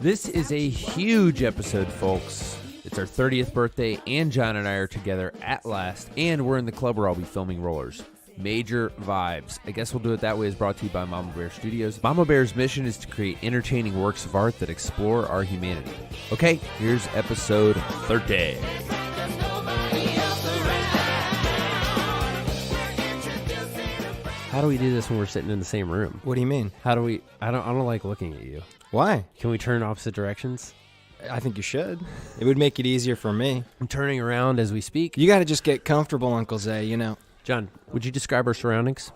This is a huge episode, folks. It's our 30th birthday, and John and I are together at last, and we're in the club where I'll be filming Rollers. Major vibes. I guess we'll do it that way is brought to you by Mama Bear Studios. Mama Bear's mission is to create entertaining works of art that explore our humanity. Okay, here's episode 30. How do we do this when we're sitting in the same room? What do you mean? How do we... I don't like looking at you. Why? Can we turn opposite directions? I think you should. It would make it easier for me. I'm turning around as we speak. You got to just get comfortable, Uncle Zay, you know. John, would you describe our surroundings?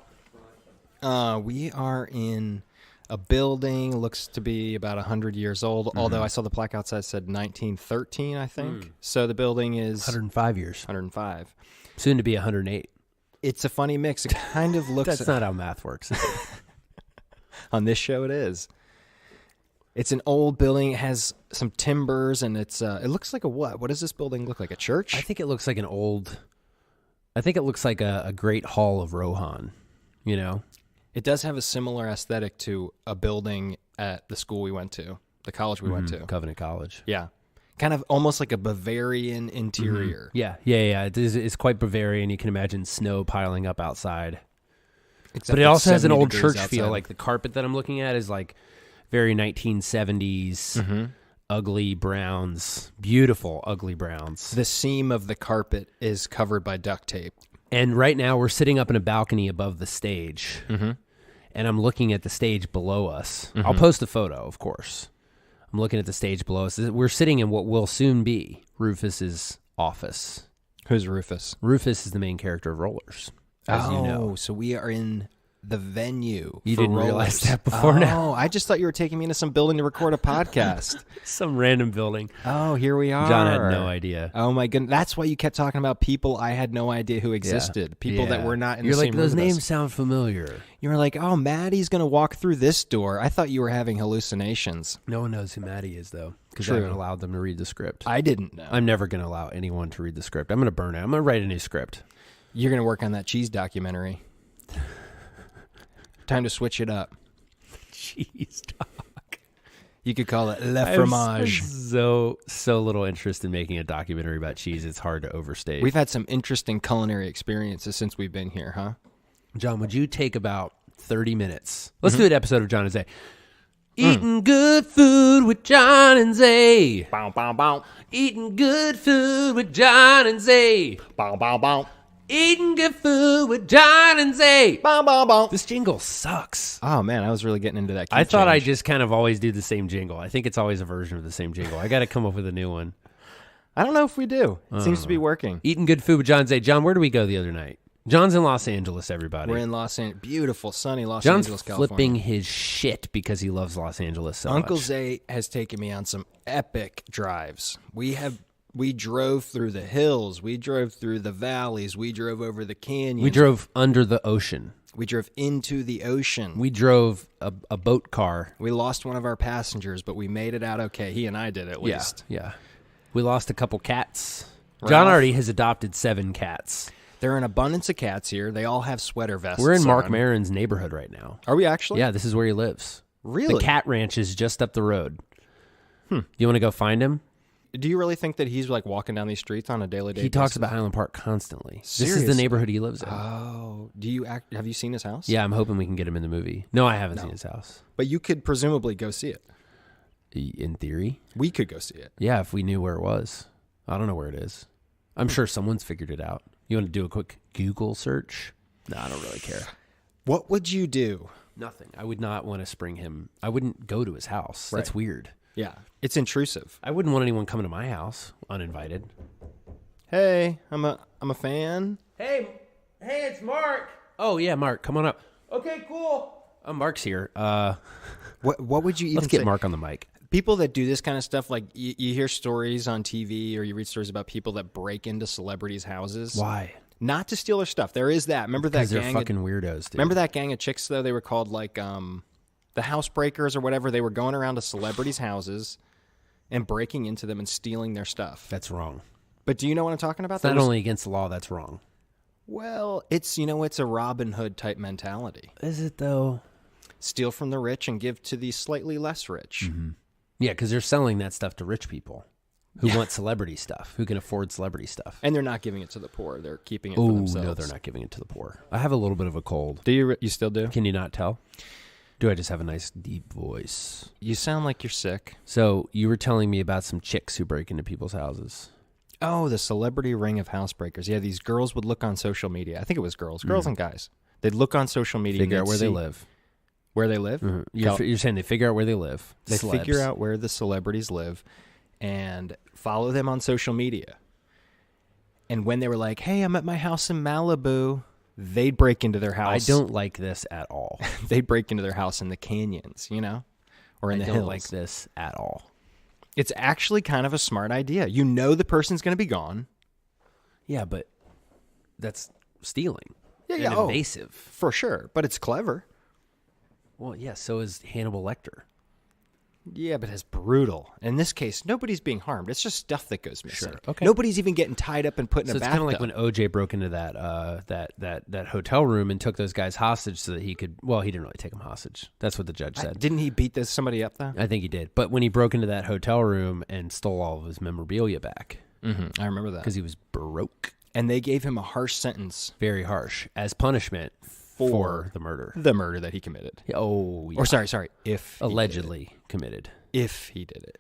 We are in a building, looks to be about 100 years old, although I saw the plaque outside said 1913, I think. So the building is... 105 years. 105. Soon to be 108. It's a funny mix. It kind of looks... That's not how math works. On this show, it is. It's an old building. It has some timbers, and it looks like a what? What does this building look like? A church? I think it looks like a great hall of Rohan, you know? It does have a similar aesthetic to a building at the school we went to, the college we went to. Covenant College. Yeah. Kind of almost like a Bavarian interior. Yeah. It's quite Bavarian. You can imagine snow piling up outside. Except but it it's also has an 70 old degrees church feel. outside. Like the carpet that I'm looking at is like very 1970s, ugly browns, beautiful ugly browns. The seam of the carpet is covered by duct tape. And right now we're sitting up in a balcony above the stage, and I'm looking at the stage below us. I'll post a photo, of course. I'm looking at the stage below us. We're sitting in what will soon be Rufus's office. Who's Rufus? Rufus is the main character of Rollers, as you know. So we are in the venue. You for didn't Rollers. realize that before now. Oh, I just thought you were taking me into some building to record a podcast. Some random building. Oh, here we are. John had no idea. Oh my goodness. That's why you kept talking about people I had no idea who existed. People that were not in the same room. You're like, those with names us. sound familiar. You were like, oh, Maddie's going to walk through this door. I thought you were having hallucinations. No one knows who Maddie is, though, because I True. haven't allowed them to read the script. I didn't know. I'm never going to allow anyone to read the script. I'm going to burn it. I'm going to write a new script. You're going to work on that cheese documentary. Time to switch it up. Cheese talk. You could call it Le I have Fromage. so little interest in making a documentary about cheese. It's hard to overstate. We've had some interesting culinary experiences since we've been here, huh? John, would you take about 30 minutes? Let's do an episode of John and Zay. Eating good food with John and Zay. Bow, bow, bow. Eating good food with John and Zay. Bow, bow, bow. Eating good food with John and Zay. Bow, bow, bow. This jingle sucks. Oh, man, I was really getting into that. I thought I just kind of always do the same jingle. I think it's always a version of the same jingle. I got to come up with a new one. I don't know if we do. It seems to be working. Eating good food with John and Zay. John, where did we go the other night? John's in Los Angeles, everybody. We're in Los Angeles. Beautiful, sunny Los John's Angeles, California. flipping his shit because he loves Los Angeles so Uncle much. Zay has taken me on some epic drives. We drove through the hills. We drove through the valleys. We drove over the canyons. We drove under the ocean. We drove into the ocean. We drove a boat car. We lost one of our passengers, but we made it out okay. He and I did, at least. Yeah. We lost a couple cats. Ralph. John already has adopted 7 cats. There are an abundance of cats here. They all have sweater vests We're in Mark on. Maron's neighborhood right now. Are we actually? Yeah, this is where he lives. Really? The cat ranch is just up the road. You want to go find him? Do you really think that he's like walking down these streets on a daily basis? He talks about Highland Park constantly. This is Serious? the neighborhood he lives in. Oh, have you seen his house? Yeah, I'm hoping we can get him in the movie. No, I haven't seen his house. But you could presumably go see it. In theory. We could go see it. Yeah, if we knew where it was. I don't know where it is. I'm sure someone's figured it out. You want to do a quick Google search? No, I don't really care. What would you do? Nothing. I would not want to spring him. I wouldn't go to his house. Right. That's weird. Yeah, it's intrusive. I wouldn't want anyone coming to my house uninvited. Hey, I'm a fan. Hey, it's Mark. Oh yeah, Mark, come on up. Okay, cool. Mark's here. What would you even Let's get say? Mark on the mic. People that do this kind of stuff, like you hear stories on TV or you read stories about people that break into celebrities' houses. Why? Not to steal their stuff. There is that. Remember that Because they're gang? fucking weirdos, dude. Remember that gang of chicks though? They were called like the Housebreakers or whatever. They were going around to celebrities' houses and breaking into them and stealing their stuff. That's wrong. But do you know what I'm talking about? It's not only against the law, that's wrong. Well, it's a Robin Hood type mentality. Is it though? Steal from the rich and give to the slightly less rich. Mm-hmm. Yeah, because they're selling that stuff to rich people who want celebrity stuff, who can afford celebrity stuff. And they're not giving it to the poor. They're keeping it for Oh, themselves. no, they're not giving it to the poor. I have a little bit of a cold. Do you? You still do? Can you not tell? Do I just have a nice deep voice? You sound like you're sick. So you were telling me about some chicks who break into people's houses. Oh, the celebrity ring of housebreakers. Yeah, these girls would look on social media. I think it was girls and guys. They'd look on social media. Figure and out where they live. Where they live? Mm-hmm. You're saying they figure out where they live. They Celebs. figure out where the celebrities live and follow them on social media. And when they were like, hey, I'm at my house in Malibu, they'd break into their house. I don't like this at all. They'd break into their house in the canyons, or in the hills. I don't like this at all. It's actually kind of a smart idea. You know the person's going to be gone. Yeah, but that's stealing. Yeah, and invasive. For sure, but it's clever. Well, yeah, so is Hannibal Lecter. Yeah, but it's brutal. In this case, nobody's being harmed. It's just stuff that goes missing. Sure. Okay. Nobody's even getting tied up and put in a So it's bathtub. kind of like when OJ broke into that hotel room and took those guys hostage so that he could. Well, he didn't really take them hostage. That's what the judge said. Didn't he beat somebody up though? I think he did. But when he broke into that hotel room and stole all of his memorabilia back, I remember that because he was broke. And they gave him a harsh sentence, very harsh, as punishment for the murder. The murder that he committed. Oh, yeah. Or sorry, if allegedly committed. If he did it.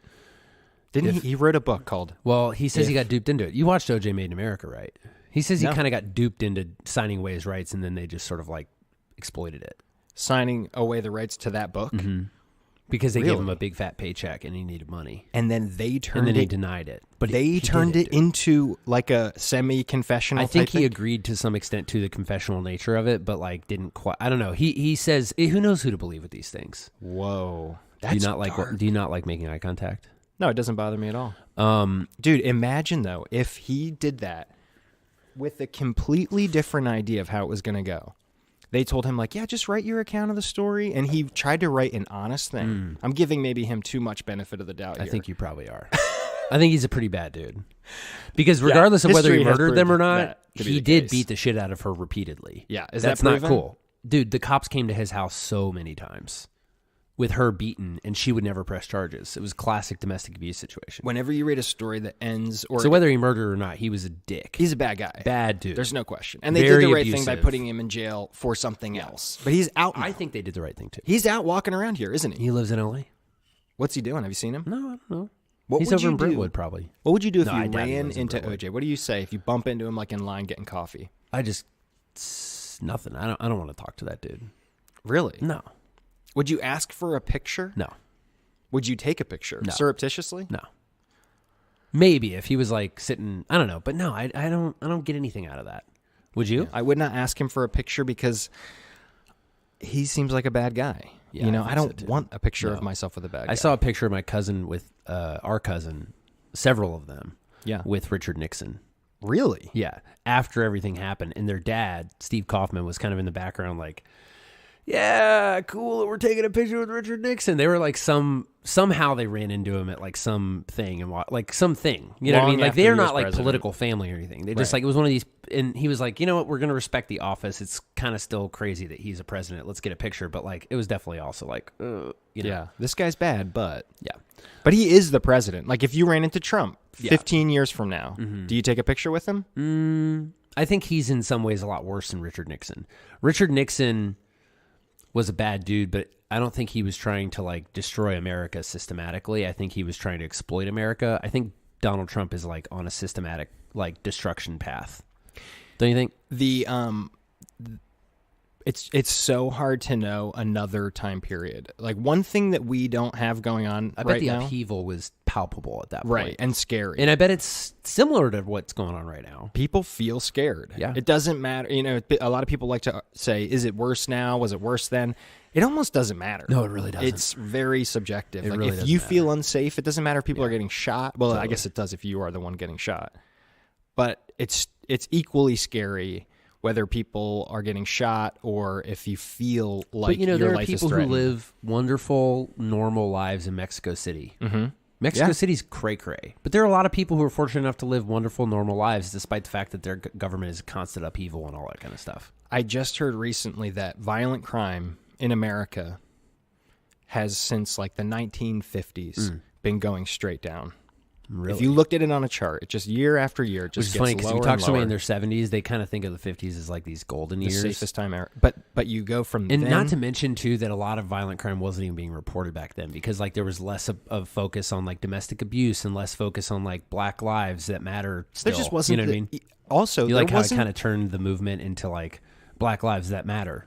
Didn't he wrote a book called Well, he says he got duped into it. You watched OJ Made in America, right? He says he No. kind of got duped into signing away his rights, and then they just sort of like exploited it. Signing away the rights to that book? Mm-hmm. Because they gave him Really? a big fat paycheck and he needed money. And then they turned And then he it denied it. But they he turned did it into like a semi-confessional I think type he thing? agreed to some extent to the confessional nature of it, but like didn't quite. I don't know. He says, who knows who to believe with these things? Whoa. Do you not like making eye contact? No, it doesn't bother me at all. Dude, imagine though if he did that with a completely different idea of how it was going to go. They told him like, yeah, just write your account of the story, and he tried to write an honest thing. I'm giving maybe him too much benefit of the doubt here. I think you probably are. I think he's a pretty bad dude. Because regardless of whether he history has murdered them or proved not, that to be he the did case. beat the shit out of her repeatedly. Yeah, is That's that not proven? cool. Dude, the cops came to his house so many times with her beaten, and she would never press charges. It was a classic domestic abuse situation. Whenever you read a story that ends, or So whether he murdered or not, he was a dick. he's a bad guy. Bad dude. There's no question. And they Very did the right thing by abusive. putting him in jail for something else. But he's out now. I think they did the right thing, too. He's out walking around here, isn't he? He lives in L.A.? What's he doing? Have you seen him? No, I don't know. What He's would over you in do? Brentwood, probably. What would you do if No, I you doubt he ran lives in into Brentwood. OJ? What do you say if you bump into him like in line getting coffee? Nothing. I don't want to talk to that dude. Really? No. Would you ask for a picture? No. Would you take a picture surreptitiously? No. Maybe if he was like sitting, I don't know, but no, I don't get anything out of that. Would you? I would not ask him for a picture because he seems like a bad guy. Yeah, I I think don't so, too. want a picture No. of myself with a bad guy. I saw a picture of my cousin with our cousin, several of them, with Richard Nixon. Really? Yeah, after everything happened, and their dad, Steve Kaufman, was kind of in the background, like, "Yeah, cool that we're taking a picture with Richard Nixon." They were like somehow they ran into him at like some thing and like something, you know what I Long mean? Like after they're he was not like president. political family or anything. They just Right. like it was one of these, and he was like, you know what, we're gonna respect the office. It's kind of still crazy that he's a president. Let's get a picture, but like it was definitely also like, you know, Yeah. This guy's bad, but yeah. but he is the president. Like if you ran into Trump Yeah. 15 years from now, do you take a picture with him? I think he's in some ways a lot worse than Richard Nixon. Richard Nixon was a bad dude, but I don't think he was trying to like destroy America systematically. I think he was trying to exploit America. I think Donald Trump is like on a systematic like destruction path. Don't you think? It's so hard to know another time period. Like one thing that we don't have going on I bet right the now, upheaval was palpable at that point. right, and scary. And I bet it's similar to what's going on right now. People feel scared. Yeah. It doesn't matter. You know, a lot of people like to say, is it worse now? Was it worse then? It almost doesn't matter. No, it really doesn't. It's very subjective. It Like really if doesn't you matter. feel unsafe, it doesn't matter if people are Yeah. getting shot. Well, I guess it does if you are the one getting shot. But it's equally scary whether people are getting shot or if you feel like But you know, your there are life is people who threatened. live wonderful, normal lives in Mexico City. Mm-hmm. Mexico Yeah. City's cray-cray. But there are a lot of people who are fortunate enough to live wonderful, normal lives despite the fact that their government is constant upheaval and all that kind of stuff. I just heard recently that violent crime in America has since like the 1950s been going straight down. Really? If you looked at it on a chart, it just year after year, it just Which is gets funny because lower you talk and to somebody lower. in their 70s, they kind of think of the 50s as like these golden The years. safest time ever. But you go from And then, not to mention, too, that a lot of violent crime wasn't even being reported back then because, like, there was less of focus on, like, domestic abuse and less focus on, like, Black lives that matter still. there just wasn't. You know what I mean? Also, You there like how it wasn't. kind of turned the movement into, like, Black lives that matter.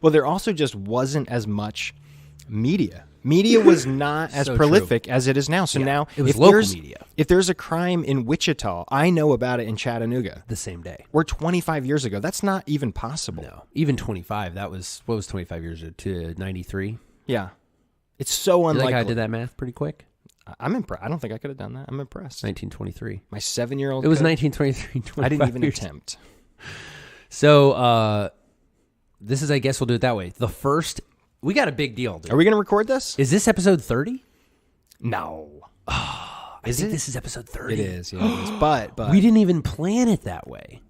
Well, there also just wasn't as much media. Media was not as So prolific as it is now. So Yeah, now, it was if local there's media. if there's a crime in Wichita, I know about it in Chattanooga. The same day. We're 25 years ago. That's not even possible. No. Even 25. That was, what was 25 years to 93? Yeah, it's so You unlikely. like how I did that math pretty quick? I'm impressed. I don't think I could have done that. I'm impressed. 1923. My 7-year-old. It was could. 1923. I didn't even 25 years. attempt. So, this is, I guess we'll do it that way. The first, we got a big deal, dude. Are we going to record this? Is this episode 30? No. I Is think it? this is episode 30. It is. Yeah, it is. But We didn't even plan it that way.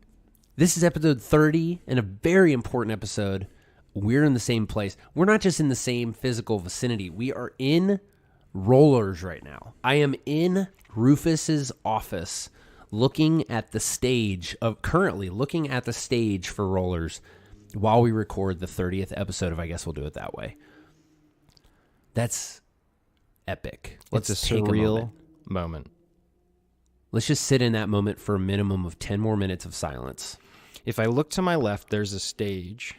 This is episode 30 and a very important episode. We're in the same place. We're not just in the same physical vicinity. We are in Rollers right now. I am in Rufus's office looking at the stage for Rollers while we record the 30th episode of I Guess We'll Do It That Way. That's epic. Let's it's a take surreal a moment. Let's just sit in that moment for a minimum of 10 more minutes of silence. If I look to my left, there's a stage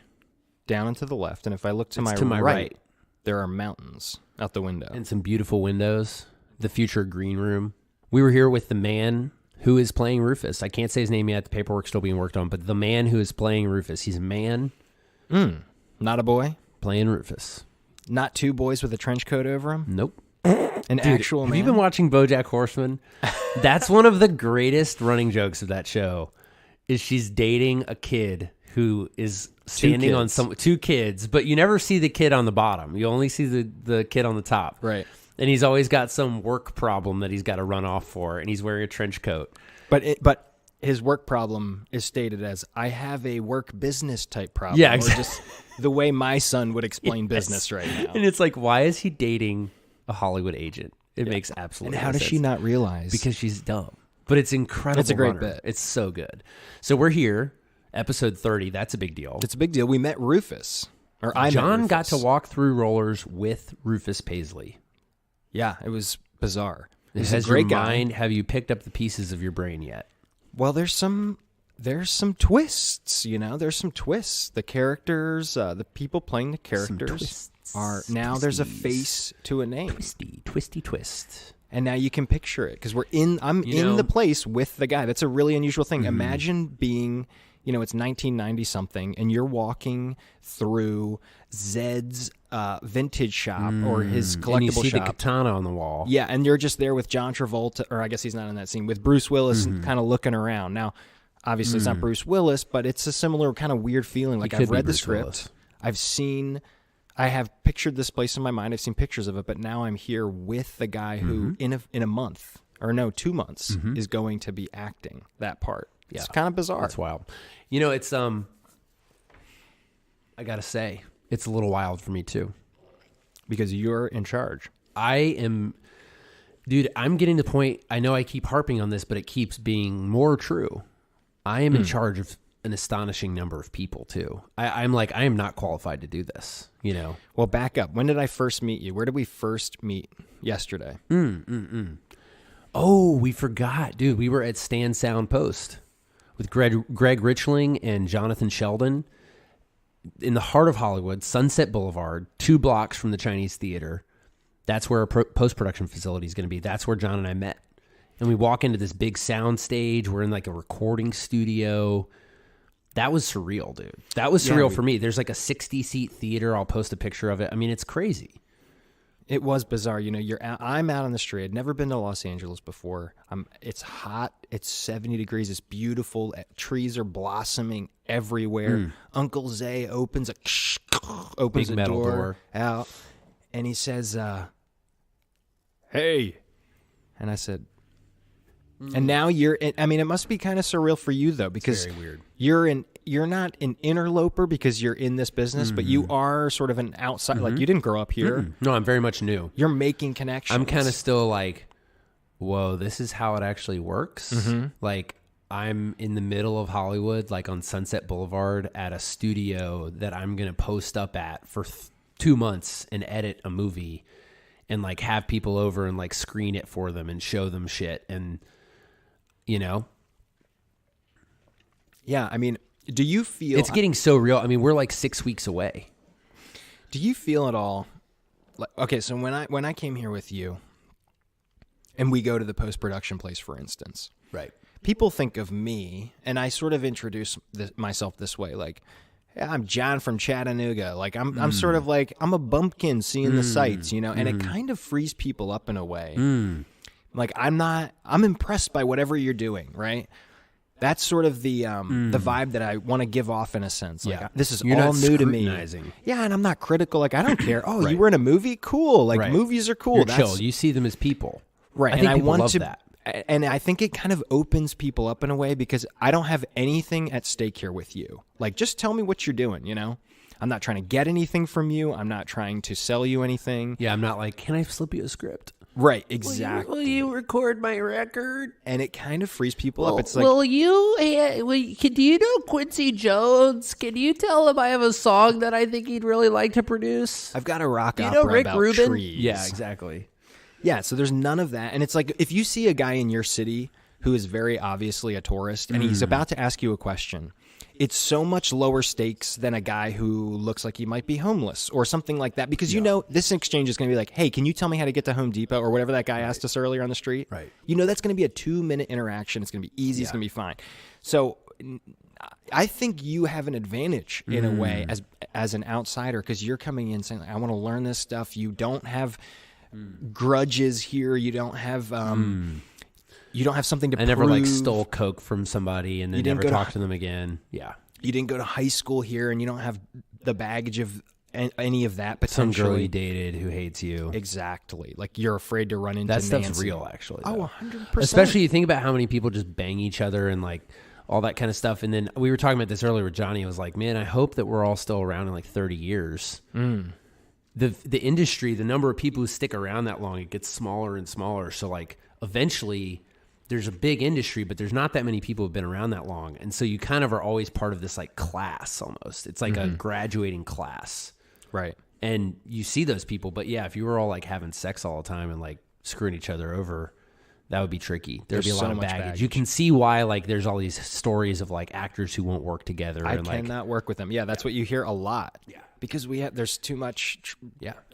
down and to the left. And if I look to It's my, to my right. there are mountains out the window. And some beautiful windows. The future green room. We were here with the man who is playing Rufus. I can't say his name yet. The paperwork's still being worked on. But the man who is playing Rufus. He's a man Not a boy. playing Rufus. Not two boys with a trench coat over them. Nope. An actual Have man. you been watching BoJack Horseman? That's one of the greatest running jokes of that show. Is she's dating a kid who is standing on two kids, but you never see the kid on the bottom. You only see the kid on the top. Right. And he's always got some work problem that he's got to run off for, and he's wearing a trench coat. But his work problem is stated as, I have a work business type problem. Yeah, Or exactly. just the way my son would explain business right now. And it's like, why is he dating a Hollywood agent? It makes And absolutely how no does she sense. not realize? Because she's dumb. But it's incredible. It's a great runner. bit. It's so good. So we're here, episode 30. That's a big deal. it's a big deal. We met Rufus. Or I met John Rufus. got to walk through Rollers with Rufus Paisley. Yeah, it was bizarre. He's Has a great your guy. mind, have you picked up the pieces of your brain yet? Well, there's some twists, you know. There's some twists. The characters, the people playing the characters twists. are now. There's a Twisties. face to a name, Twisty twist. and now you can picture it because I'm You in know- the place with the guy. That's a really unusual thing. Mm-hmm. Imagine being, it's 1990 something, and you're walking through Zed's vintage shop or his collectible And you see shop. the katana on the wall. Yeah, and you're just there with John Travolta, or I guess he's not in that scene, with Bruce Willis Mm-hmm. kind of looking around. Now, obviously it's not Bruce Willis, but it's a similar kind of weird feeling. Like could I've be read the Bruce script. Willis. I have pictured this place in my mind. I've seen pictures of it, but now I'm here with the guy who Mm-hmm. in a month, or no, 2 months, is going to be acting that part. Yeah. It's kind of bizarre. That's wild. It's I gotta say, it's a little wild for me too. Because you're in charge. I'm getting to the point, I know I keep harping on this, but it keeps being more true. I am in charge of an astonishing number of people too. I am not qualified to do this, Well, back up. When did I first meet you? Where did we first meet? Yesterday. Oh, we forgot. Dude, we were at Stand Sound Post with Greg Richling and Jonathan Sheldon in the heart of Hollywood, Sunset Boulevard, 2 blocks from the Chinese Theater. That's where our post-production facility is going to be. That's where John and I met. And we walk into this big sound stage. We're in like a recording studio. That was surreal, dude. That was surreal for me. There's like a 60-seat theater. I'll post a picture of it. I mean, it's crazy. It was bizarre. I'm out on the street. I'd never been to Los Angeles before. It's hot. It's 70 degrees. It's beautiful. Trees are blossoming everywhere. Uncle Zay opens Big metal door. out, and he says, "Hey," and I said, And now I mean, it must be kind of surreal for you though, because very weird. You're not an interloper because you're in this business, but you are sort of an outside. Like, you didn't grow up here. No, I'm very much new. You're making connections. I'm kind of still like, whoa, this is how it actually works. Like, I'm in the middle of Hollywood, like on Sunset Boulevard at a studio that I'm going to post up at for 2 months and edit a movie and like have people over and like screen it for them and show them shit. And, you know, yeah, I mean, do you feel it's getting so real? I mean, we're like 6 weeks away. Do you feel at all like, okay, so when I came here with you and we go to the post-production place, for instance, Right. people think of me, and I sort of introduce myself this way, like, hey, I'm John from Chattanooga. Like, I'm sort of like, I'm a bumpkin seeing the sights, you know, and it kind of frees people up in a way. Like, I'm impressed by whatever you're doing, right? That's sort of the vibe that I want to give off in a sense. Like, this is You're all not new to me. scrutinizing. Yeah, and I'm not critical. Like, I don't care. Oh, you were in a movie? Cool. Like, movies are cool. You're chill. You see them as people. Right. I think and people I want love to, that. and I think it kind of opens people up in a way because I don't have anything at stake here with you. Like, just tell me what you're doing, you know? I'm not trying to get anything from you. I'm not trying to sell you anything. Yeah, I'm not like, can I slip you a script? Right, exactly. Will you record my record? And it kind of frees people up. It's like, do you know Quincy Jones? Can you tell him I have a song that I think he'd really like to produce? I've got a rock you opera know Rick about Rubin? trees. Yeah, exactly. Yeah, so there's none of that. And it's like, if you see a guy in your city who is very obviously a tourist and he's about to ask you a question, it's so much lower stakes than a guy who looks like he might be homeless or something like that. Because you know this exchange is going to be like, hey, can you tell me how to get to Home Depot or whatever that guy asked us earlier on the street? Right. You know that's going to be a 2-minute interaction. It's going to be easy. It's going to be fine. So I think you have an advantage in a way as an outsider because you're coming in saying, I want to learn this stuff. You don't have grudges here. You don't have you don't have something to I prove. never like stole coke from somebody and then didn't never go to talked to them again. Yeah. You didn't go to high school here, and you don't have the baggage of any of that Some potentially. girl you dated who hates you. Exactly. Like, you're afraid to run into That stuff's Nancy. real, actually. Oh, though. 100%. Especially you think about how many people just bang each other and like all that kind of stuff. And then we were talking about this earlier with Johnny. I was like, man, I hope that we're all still around in like 30 years. The industry, the number of people who stick around that long, it gets smaller and smaller. So like eventually there's a big industry, but there's not that many people who've been around that long. And so you kind of are always part of this like class almost. It's like a graduating class. Right. And you see those people. But yeah, if you were all like having sex all the time and like screwing each other over, that would be tricky. There'd be a There's lot so of much baggage. baggage. You can see why like there's all these stories of like actors who won't work together. I and like, cannot work with them. Yeah, that's what you hear a lot. Yeah. Because there's too much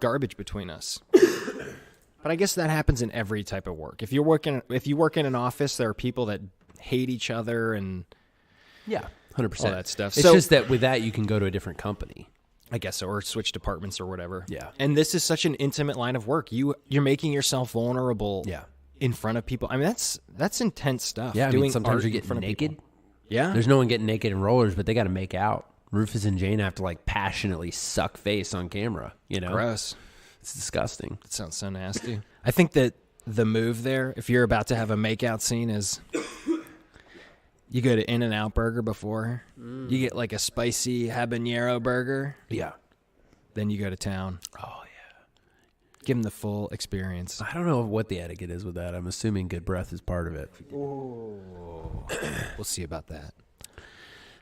garbage between us. But I guess that happens in every type of work. If you work in an office, there are people that hate each other and 100%. all that stuff. It's So- just that with that, you can go to a different company. I guess so, or switch departments or whatever. Yeah. And this is such an intimate line of work. You're making yourself vulnerable in front of people. I mean, that's intense stuff. Yeah, I Doing mean, sometimes art you in get front of naked. people. Yeah. There's no one getting naked in rollers, but they got to make out. Rufus and Jane have to like passionately suck face on camera. You know, Gross. it's disgusting. That sounds so nasty. I think that the move there, if you're about to have a makeout scene, is you go to In-N-Out Burger before. You get like a spicy habanero burger. Yeah. Then you go to town. Oh yeah. Give them the full experience. I don't know what the etiquette is with that. I'm assuming good breath is part of it. We'll see about that.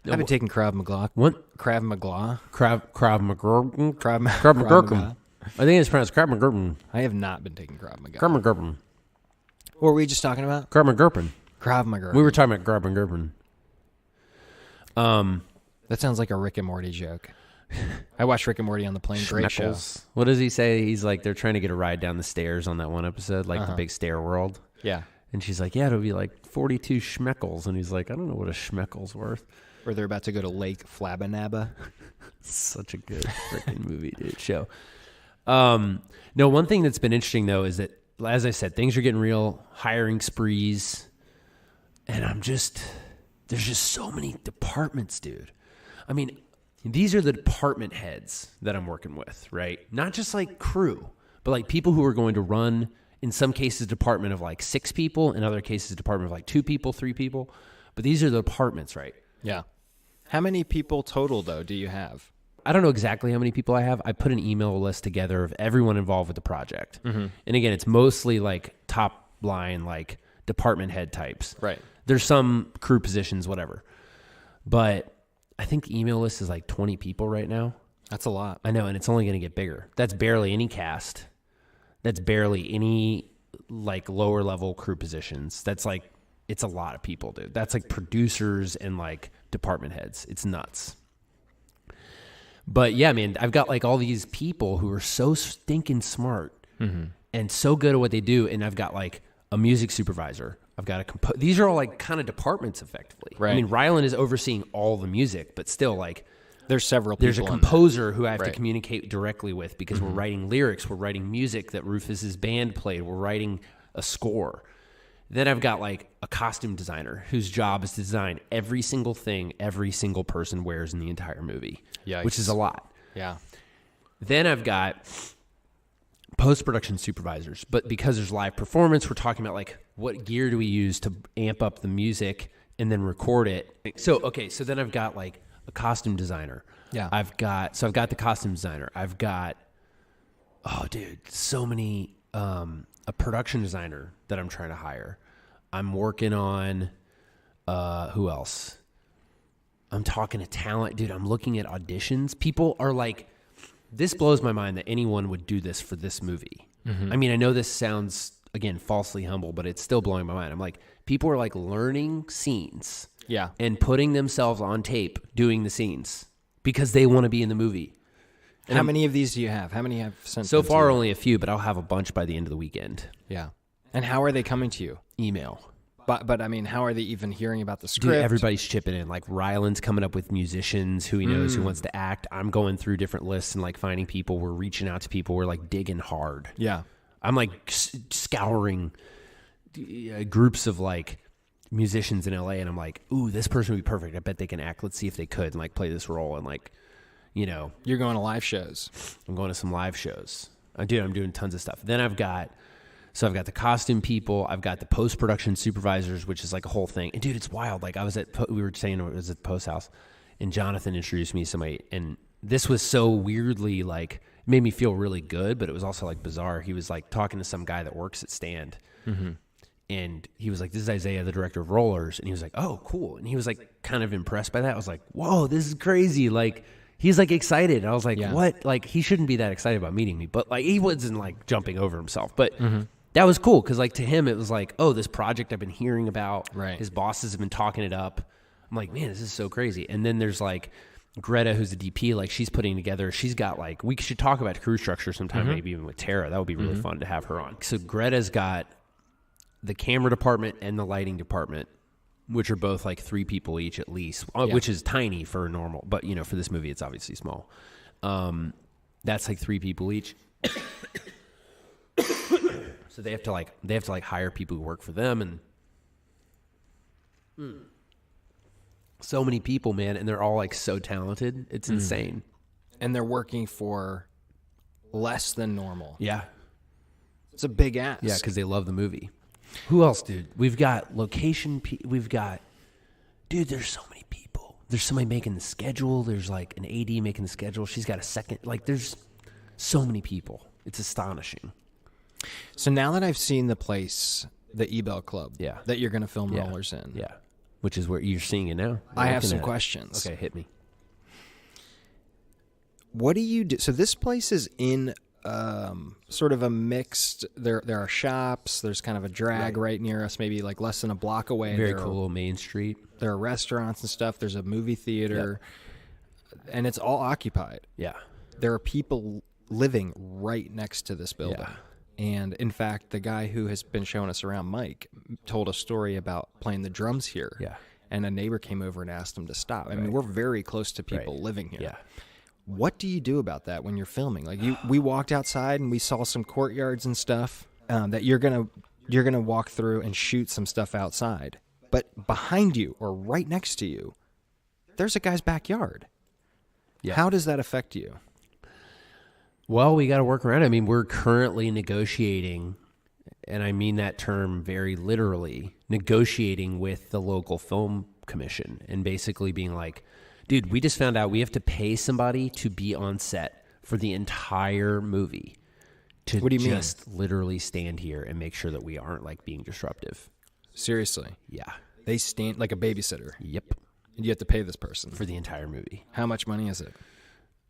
No, I haven't taken Krav Maga. What? Krav Maga. Krav McGurkin? Krav McGurkin. Maga. I think it's pronounced Krav McGurkin. I have not been taking Krav Maga. Krav McGurkin. What were we just talking about? Krav McGurkin. Krav Maga. We were talking about Krav McGurkin. That sounds like a Rick and Morty joke. I watched Rick and Morty on the plane. Great show. Schmeckles. What does he say? He's like, they're trying to get a ride down the stairs on that one episode, like the big stair world. Yeah. And she's like, yeah, it'll be like 42 schmeckles. And he's like, I don't know what a schmeckel's worth. Or they're about to go to Lake Flabanaba. Such a good freaking movie, dude. Show. No, one thing that's been interesting, though, is that, as I said, things are getting real, hiring sprees. And there's just so many departments, dude. I mean, these are the department heads that I'm working with, right? Not just like crew, but like people who are going to run in some cases, department of like 6 people. In other cases, department of like 2 people, 3 people. But these are the departments, right? Yeah. How many people total, though, do you have? I don't know exactly how many people I have. I put an email list together of everyone involved with the project. And again, it's mostly like top line, like department head types. Right. There's some crew positions, whatever. But I think the email list is like 20 people right now. That's a lot. I know, and it's only going to get bigger. That's barely any cast. That's barely any like lower level crew positions. That's like, it's a lot of people, dude. That's like producers and like department heads. It's nuts. But yeah, man, I've got like all these people who are so stinking smart and so good at what they do. And I've got like a music supervisor. I've got a these are all like kind of departments effectively. Right. I mean, Rylan is overseeing all the music, but still like There's several people. there's a composer who I have to Right. communicate directly with because we're writing lyrics, we're writing music that Rufus's band played, we're writing a score. Then I've got like a costume designer whose job is to design every single thing every single person wears in the entire movie, Yikes. which is a lot. Yeah. Then I've got post-production supervisors, but because there's live performance, we're talking about like what gear do we use to amp up the music and then record it. So then I've got like a costume designer. Yeah. I've got the costume designer. I've got so many a production designer that I'm trying to hire. I'm working on who else? I'm talking to talent, dude. I'm looking at auditions. People are like, this blows my mind that anyone would do this for this movie. I mean, I know this sounds again falsely humble, but it's still blowing my mind. I'm like, people are like learning scenes, Yeah. and putting themselves on tape doing the scenes because they want to be in the movie. And how many of these do you have? How many have sent So them to far, you? only a few, but I'll have a bunch by the end of the weekend. Yeah. And how are they coming to you? Email. But I mean, how are they even hearing about the Dude, script? everybody's chipping in. Like Ryland's coming up with musicians who he knows who wants to act. I'm going through different lists and like finding people. We're reaching out to people. We're like digging hard. Yeah. I'm like scouring groups of like musicians in LA, and I'm like, ooh, this person would be perfect. I bet they can act. Let's see if they could and like play this role. And like, you know, You're going to live shows. I'm going to some live shows. I'm doing tons of stuff. Then I've got the costume people. I've got the post-production supervisors, which is like a whole thing. And dude, it's wild. Like we were saying it was at the post house, and Jonathan introduced me to somebody, and this was so weirdly like, it made me feel really good, but it was also like bizarre. He was like talking to some guy that works at Stand. And he was like, this is Isaiah, the director of Rollers. And he was like, oh, cool. And he was like kind of impressed by that. I was like, whoa, this is crazy. Like, he's like excited. I was like, Yeah. what? Like, he shouldn't be that excited about meeting me. But like, he wasn't like jumping over himself. But that was cool because like to him, it was like, oh, this project I've been hearing about. Right. His bosses have been talking it up. I'm like, man, this is so crazy. And then there's like Greta, who's the DP, like she's putting together, she's got like, we should talk about crew structure sometime, maybe even with Tara. That would be really fun to have her on. So Greta's got the camera department and the lighting department, which are both like 3 people each at least, which is tiny for a normal, but you know, for this movie, it's obviously small. That's like 3 people each. So they have to like hire people who work for them, and so many people, man, and they're all like so talented. It's insane. And they're working for less than normal. Yeah. It's a big ask. Yeah, because they love the movie. Who else, dude? We've got location. We've got, dude. There's so many people. There's somebody making the schedule. There's like an AD making the schedule. She's got a second. Like, there's so many people. It's astonishing. So now that I've seen the place, the Ebel Club, Yeah. that you're going to film Yeah. Rollers in, Yeah, which is where you're seeing it now. I have Looking some at it. questions. Okay, hit me. What do you do? So this place is in sort of a mixed. There are shops. There's kind of a drag right near us, maybe like less than a block away. Very there cool, Main Street. There are restaurants and stuff. There's a movie theater, and it's all occupied. Yeah. There are people living right next to this building. Yeah. And in fact, the guy who has been showing us around, Mike, told a story about playing the drums here. Yeah. And a neighbor came over and asked him to stop. I mean, we're very close to people Right. living here. Yeah. What do you do about that when you're filming? Like we walked outside and we saw some courtyards and stuff that you're gonna walk through and shoot some stuff outside. But behind you or right next to you, there's a guy's backyard. Yeah. How does that affect you? Well, we got to work around it. I mean, we're currently negotiating and I mean that term very literally, negotiating with the local film commission and basically being like, dude, we just found out we have to pay somebody to be on set for the entire movie to What do you just literally stand here and make sure that we aren't like being disruptive. Seriously. Yeah. They stand like a babysitter. Yep. And you have to pay this person. For the entire movie. How much money is it?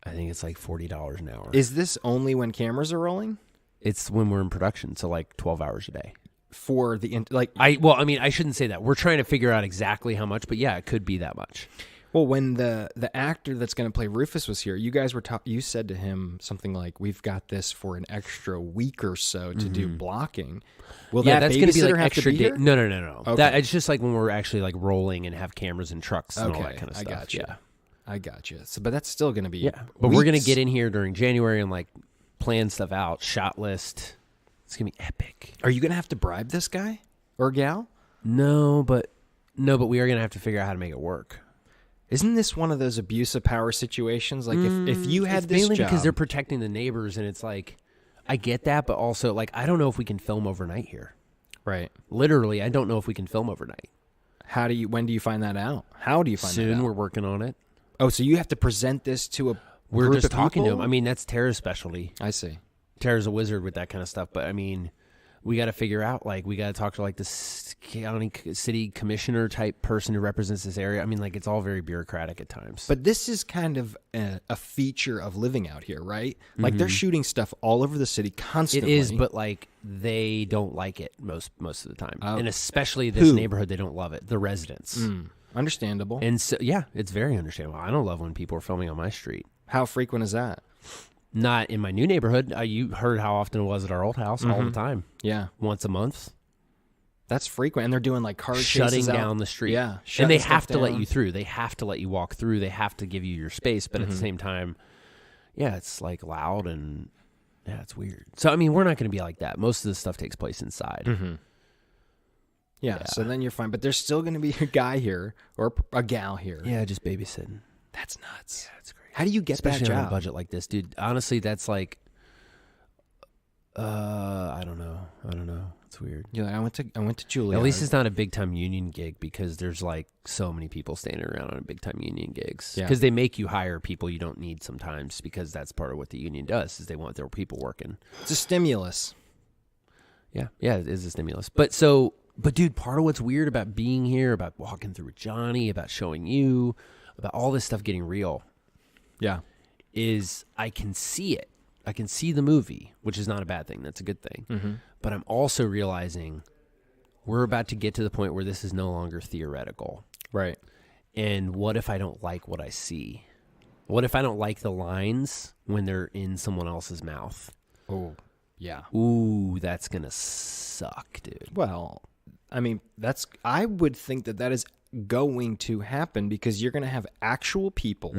I think it's like $40 an hour. Is this only when cameras are rolling? It's when we're in production, so like 12 hours a day. For the like, I shouldn't say that. We're trying to figure out exactly how much, but yeah, it could be that much. well, when the actor that's going to play Rufus was here, you guys were you said to him something like, "We've got this for an extra week or so to do blocking." Will that that's going to be like have extra to be here? No. Okay. That it's just like when we're actually like rolling and have cameras and trucks and all that kind of stuff. I got you. Yeah. I got you. So, but that's still going to be But we're going to weeks. get in here during January and like plan stuff out, shot list. It's going to be epic. Are you going to have to bribe this guy or gal? No, but we are going to have to figure out how to make it work. Isn't this one of those abuse of power situations? Like if you had It's this mainly job, because they're protecting the neighbors, and it's like, I get that, but also like I don't know if we can film overnight here. right? Literally, I don't know if we can film overnight. When do you find that out? How do you find that Soon, out? we're working on it. Oh, so you have to present this to a We're group just of talking to people? him. I mean, that's Tara's specialty. I see. Tara's a wizard with that kind of stuff. But I mean, we got to figure out, like, we got to talk to like the county city commissioner type person who represents this area. I mean, like, it's all very bureaucratic at times. But this is kind of a feature of living out here, right? Like they're shooting stuff all over the city it constantly. is, but like they don't like it most of the time, Oh. and especially this Who? neighborhood, they don't love it. The residents, Understandable. and so yeah, it's very understandable. I don't love when people are filming on my street. How frequent is that? Not in my new neighborhood. You heard how often it was at our old house all the time. Yeah, Once a month, that's frequent. And they're doing like car shutting chases out. down the street. Yeah, and shutting they stuff have to let down. you through. They have to let you walk through. They have to give you your space. But at the same time, yeah, it's like loud and yeah, it's weird. So I mean, we're not going to be like that. Most of the stuff takes place inside. Yeah, so then you're fine. But there's still going to be a guy here or a gal here. Yeah, just babysitting. That's nuts. That's great. How do you get Especially that on job? a budget like this, dude. Honestly, that's like, I don't know. It's weird. You're like, I went to Julia. At least it's not a big time union gig because there's like so many people standing around on big time union gigs. Yeah. Because they make you hire people you don't need sometimes because that's part of what the union does is they want their people working. It's a stimulus. Yeah, it is a stimulus. But dude, part of what's weird about being here, about walking through with Johnny, about showing you, about all this stuff getting real, Yeah. is I can see it. I can see the movie, which is not a bad thing. That's a good thing. But I'm also realizing we're about to get to the point where this is no longer theoretical. Right. And what if I don't like what I see? What if I don't like the lines when they're in someone else's mouth? Oh, yeah. Ooh, that's going to suck, dude. Well, I mean, I would think that is going to happen because you're going to have actual people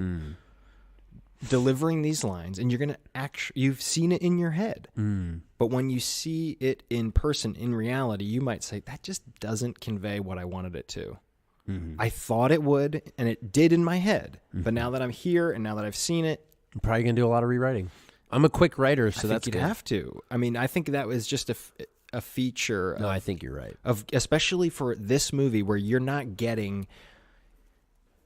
delivering these lines and you're going to you've seen it in your head. But when you see it in person, in reality, you might say, that just doesn't convey what I wanted it to. I thought it would, and it did in my head. But now that I'm here and now that I've seen it, I'm probably going to do a lot of rewriting. I'm a quick writer, so I think that's you'd good. have to. I mean, I think that was just a feature No, I think you're right. of especially for this movie where you're not getting,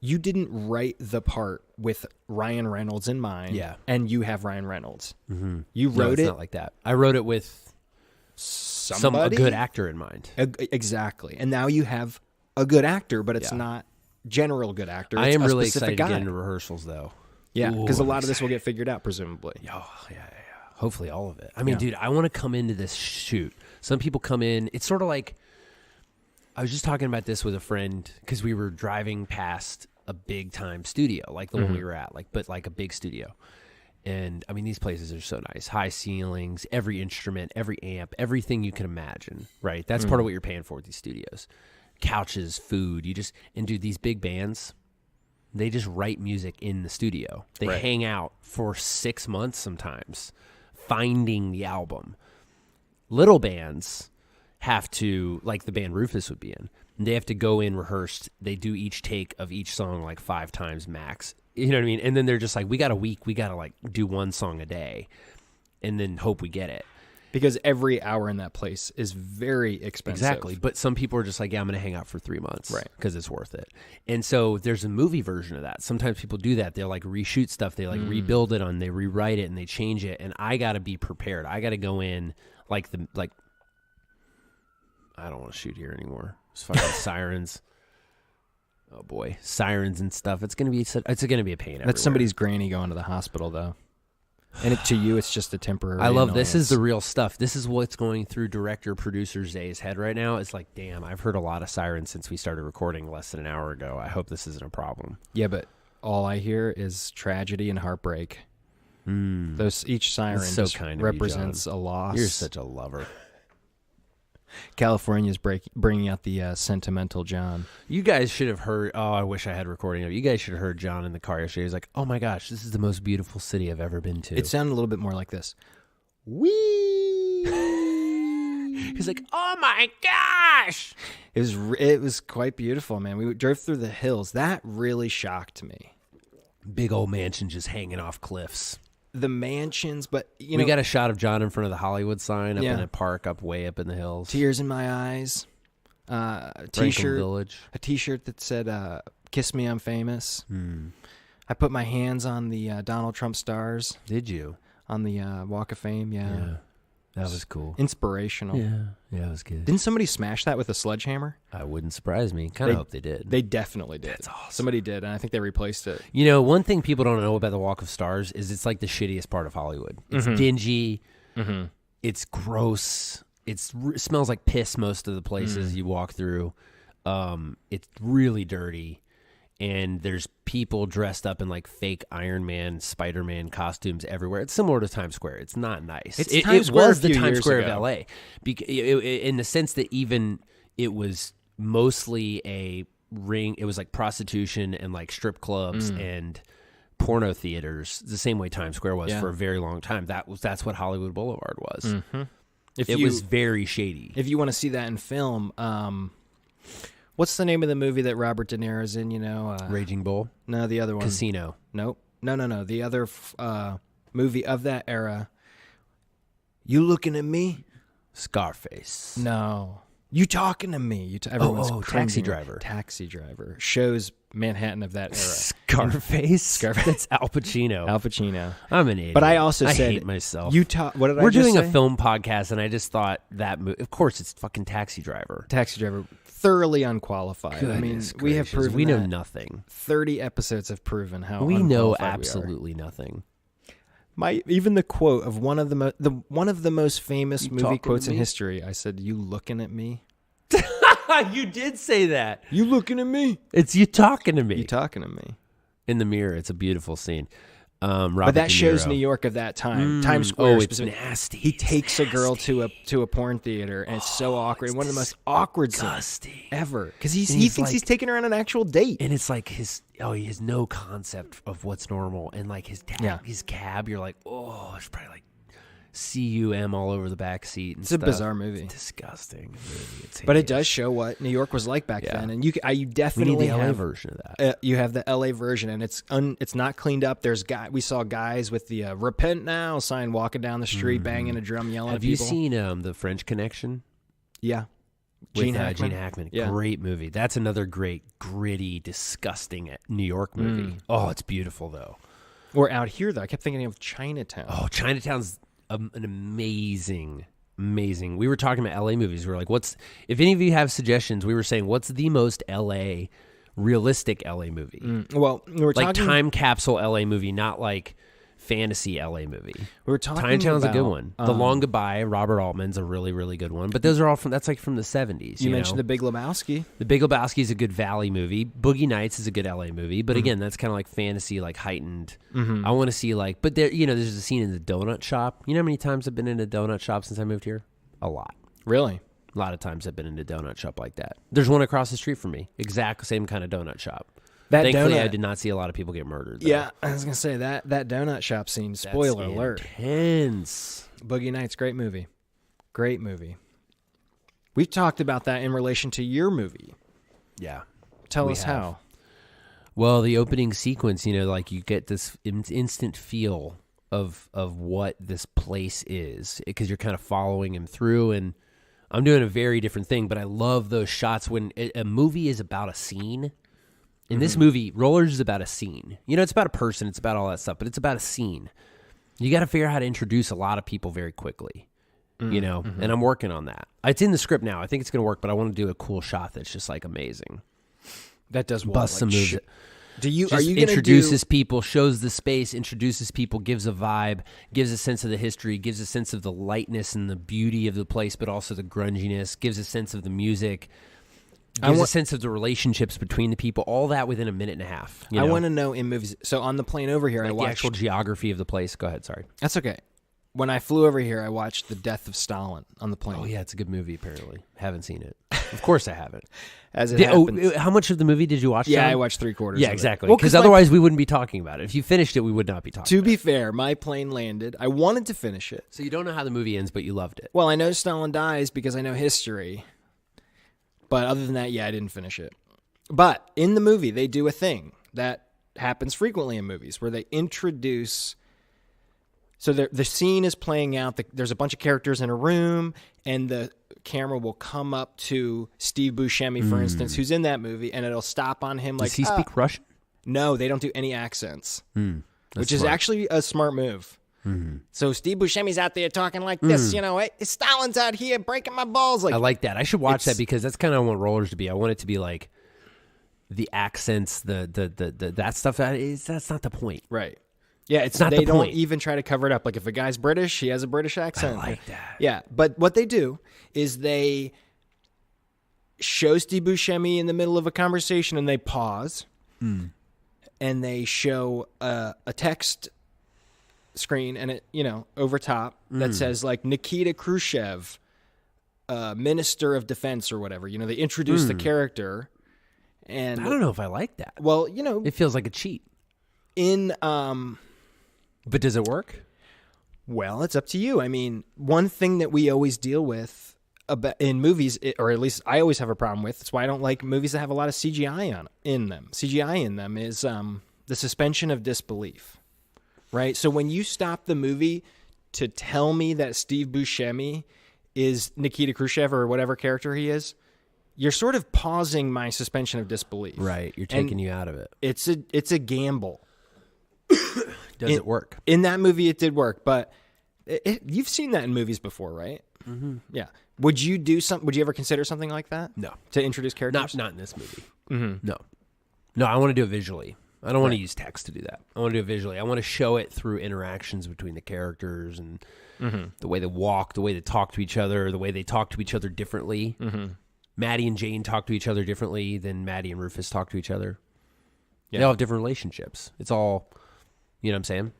you didn't write the part with Ryan Reynolds in mind. Yeah. And you have Ryan Reynolds. Mm-hmm. You No, wrote it's it not like that. I wrote it with a somebody good actor in mind. Exactly. And now you have a good actor, but it's Yeah. not general good actor. I It's am a really specific excited to guy. get into rehearsals, though. Yeah, because a Ooh, lot I'm of this will get figured out, presumably. Oh, yeah. Hopefully all of it. I mean, Yeah. dude, I want to come into this shoot. Some people come in. It's sort of like, I was just talking about this with a friend because we were driving past a big time studio, like the one we were at, but a big studio. And I mean, these places are so nice. High ceilings, every instrument, every amp, everything you can imagine, right? That's part of what you're paying for with these studios. Couches, food, and dude, these big bands, they just write music in the studio. They Right. hang out for 6 months sometimes, finding the album. Little bands have to, like the band Rufus would be in, they have to go in rehearsed. They do each take of each song like 5 times max. You know what I mean? And then they're just like, we got a week. We got to like do one song a day and then hope we get it. Because every hour in that place is very expensive. Exactly. But some people are just like, yeah, I'm going to hang out for 3 months. Right. Because it's worth it. And so there's a movie version of that. Sometimes people do that. They'll like reshoot stuff. They like rebuild it they rewrite it and they change it. And I got to be prepared. I got to go in I don't want to shoot here anymore. It's fucking sirens. Oh boy, sirens and stuff. It's gonna be a pain. That's somebody's granny going to the hospital, though. And to you, it's just a temporary. I love annoyance. this is the real stuff. This is what's going through director producer Zay's head right now. It's like, damn, I've heard a lot of sirens since we started recording less than an hour ago. I hope this isn't a problem. Yeah, but all I hear is tragedy and heartbreak. Each siren so just kind of represents you, a loss. You're such a lover. California's bringing out the sentimental John. You guys should have heard. Oh, I wish I had recording of it. You guys should have heard John in the car yesterday. He was like, "Oh my gosh, this is the most beautiful city I've ever been to." It sounded a little bit more like this. Wee. He's like, "Oh my gosh!" It was quite beautiful, man. We drove through the hills. That really shocked me. Big old mansion just hanging off cliffs. The mansions, but we got a shot of John in front of the Hollywood sign up in a park way up in the hills. Tears in my eyes. Village. A T-shirt that said "Kiss Me, I'm Famous." I put my hands on the Donald Trump stars. Did you? On the Walk of Fame? Yeah. That was cool. Inspirational. Yeah, it was good. Didn't somebody smash that with a sledgehammer? I wouldn't surprise me. Kind of hope they did. They definitely did. That's awesome. Somebody did, and I think they replaced it. You know, one thing people don't know about the Walk of Stars is it's like the shittiest part of Hollywood. It's dingy. It's gross. It smells like piss most of the places you walk through. It's really dirty. And there's people dressed up in like fake Iron Man, Spider-Man costumes everywhere. It's similar to Times Square. It's not nice. It was the Times Square of LA, in the sense that even it was mostly a ring. It was like prostitution and like strip clubs and porno theaters, the same way Times Square was for a very long time. That's what Hollywood Boulevard was. It was very shady. If you want to see that in film, what's the name of the movie that Robert De Niro's in, you know? Raging Bull? No, the other one. Casino. Nope. No. The other movie of that era. You looking at me? Scarface. No. You talking to me? Everyone's Taxi Driver. Taxi Driver. Shows Manhattan of that era. Scarface? That's Al Pacino. Al Pacino. I'm an idiot. But I also said... I hate myself. What did We're I just doing say? a film podcast, and I just thought that... Of course, it's fucking Taxi Driver. Taxi Driver. Thoroughly unqualified. Goodness we have proven we know nothing. 30 episodes have proven how we know unqualified absolutely nothing. Even the quote of one of the most famous movie quotes in me? history. I said, "You looking at me?" You did say that. You looking at me? It's you talking to me. You talking to me? In the mirror. It's a beautiful scene. But that shows New York of that time. Times Square. It's nasty. He takes a girl to a porn theater, and it's so awkward. One of the most awkward scenes ever. Because he thinks he's taking her on an actual date, and it's like he has no concept of what's normal, and like his cab. You're like, oh, it's probably like CUM all over the back seat. And it's a bizarre movie. It's disgusting. It's but it does show what New York was like back then, and you definitely we need the LA have version of that. You have the LA version, and it's not cleaned up. We saw guys with the "Repent Now" sign walking down the street, banging a drum, yelling at people. Have you seen the French Connection? Yeah. With Gene Hackman. Yeah. Great movie. That's another great, gritty, disgusting New York movie. Oh, it's beautiful, though. Or out here, though. I kept thinking of Chinatown. Oh, Chinatown's an amazing. We were talking about LA movies. We were like, if any of you have suggestions, we were saying, what's the most realistic LA movie? Well, we were like talking... time capsule LA movie, not like fantasy LA movie. We were talking Chinatown's about, a good one. The Long Goodbye, Robert Altman's a really, really good one. But those are all from the 70s. You mentioned The Big Lebowski. The Big Lebowski is a good Valley movie. Boogie Nights is a good LA movie. But again, that's kind of like fantasy, like heightened. I want to see but there, there's a scene in the donut shop. You know how many times I've been in a donut shop since I moved here? A lot. Really? A lot of times I've been in a donut shop like that. There's one across the street from me. Exact same kind of donut shop. Thankfully, I did not see a lot of people get murdered, though. Yeah, I was going to say that donut shop scene, spoiler alert. Intense. Boogie Nights, great movie. Great movie. We've talked about that in relation to your movie. Yeah. Tell us how. Well, the opening sequence, like you get this instant feel of what this place is, because you're kind of following him through. And I'm doing a very different thing, but I love those shots when a movie is about a scene. In this movie, Rollers is about a scene. You know, it's about a person, it's about all that stuff, but it's about a scene. You got to figure out how to introduce a lot of people very quickly, you know, and I'm working on that. It's in the script now. I think it's going to work, but I want to do a cool shot that's just like amazing. That does what? Bust some moves. Are you going to introduces people, shows the space, introduces people, gives a vibe, gives a sense of the history, gives a sense of the lightness and the beauty of the place, but also the grunginess, gives a sense of the music, gives a sense of the relationships between the people, all that within a minute and a half. I want to know in movies. So on the plane over here, like I watched the actual geography of the place. Go ahead, sorry. That's okay. When I flew over here, I watched The Death of Stalin on the plane. Oh yeah, it's a good movie. Apparently, haven't seen it. Of course, I haven't. As it happens. How much of the movie did you watch? Yeah, John? I watched 3/4. Yeah, exactly. Because otherwise, we wouldn't be talking about it. If you finished it, we would not be talking. To be fair, my plane landed. I wanted to finish it. So you don't know how the movie ends, but you loved it. Well, I know Stalin dies because I know history. But other than that, yeah, I didn't finish it. But in the movie, they do a thing that happens frequently in movies where they introduce. So the scene is playing out. There's a bunch of characters in a room, and the camera will come up to Steve Buscemi, for instance, who's in that movie, and it'll stop on him. Does he speak Russian? No, they don't do any accents, which is smart. actually a smart move. So Steve Buscemi's out there talking like this, you know, hey, Stalin's out here breaking my balls. Like, I like that. I should watch that because that's kind of what Rollers to be. I want it to be like the accents, the that stuff. That's not the point. Right. Yeah, it's not. They don't even try to cover it up. Like if a guy's British, he has a British accent. I like that. Yeah, but what they do is they show Steve Buscemi in the middle of a conversation, and they pause, and they show a text screen, and it over top that says like Nikita Khrushchev, Minister of Defense or whatever. They introduce the character, and I don't know if I like that. Well, it feels like a cheat. But does it work? Well, it's up to you. I mean, one thing that we always deal with in movies, or at least I always have a problem with, that's why I don't like movies that have a lot of CGI in them. CGI in them is the suspension of disbelief, right? So when you stop the movie to tell me that Steve Buscemi is Nikita Khrushchev or whatever character he is, you're sort of pausing my suspension of disbelief. Right. You're taking you out of it. It's a gamble. Does it work? In that movie, it did work, but you've seen that in movies before, right? Mm-hmm. Yeah. Would you ever consider something like that? No. To introduce characters? Not in this movie. Mm-hmm. No, I want to do it visually. I don't want to use text to do that. I want to do it visually. I want to show it through interactions between the characters and the way they walk, the way they talk to each other, the way they talk to each other differently. Mm-hmm. Maddie and Jane talk to each other differently than Maddie and Rufus talk to each other. Yeah. They all have different relationships. It's all... You know what I'm saying?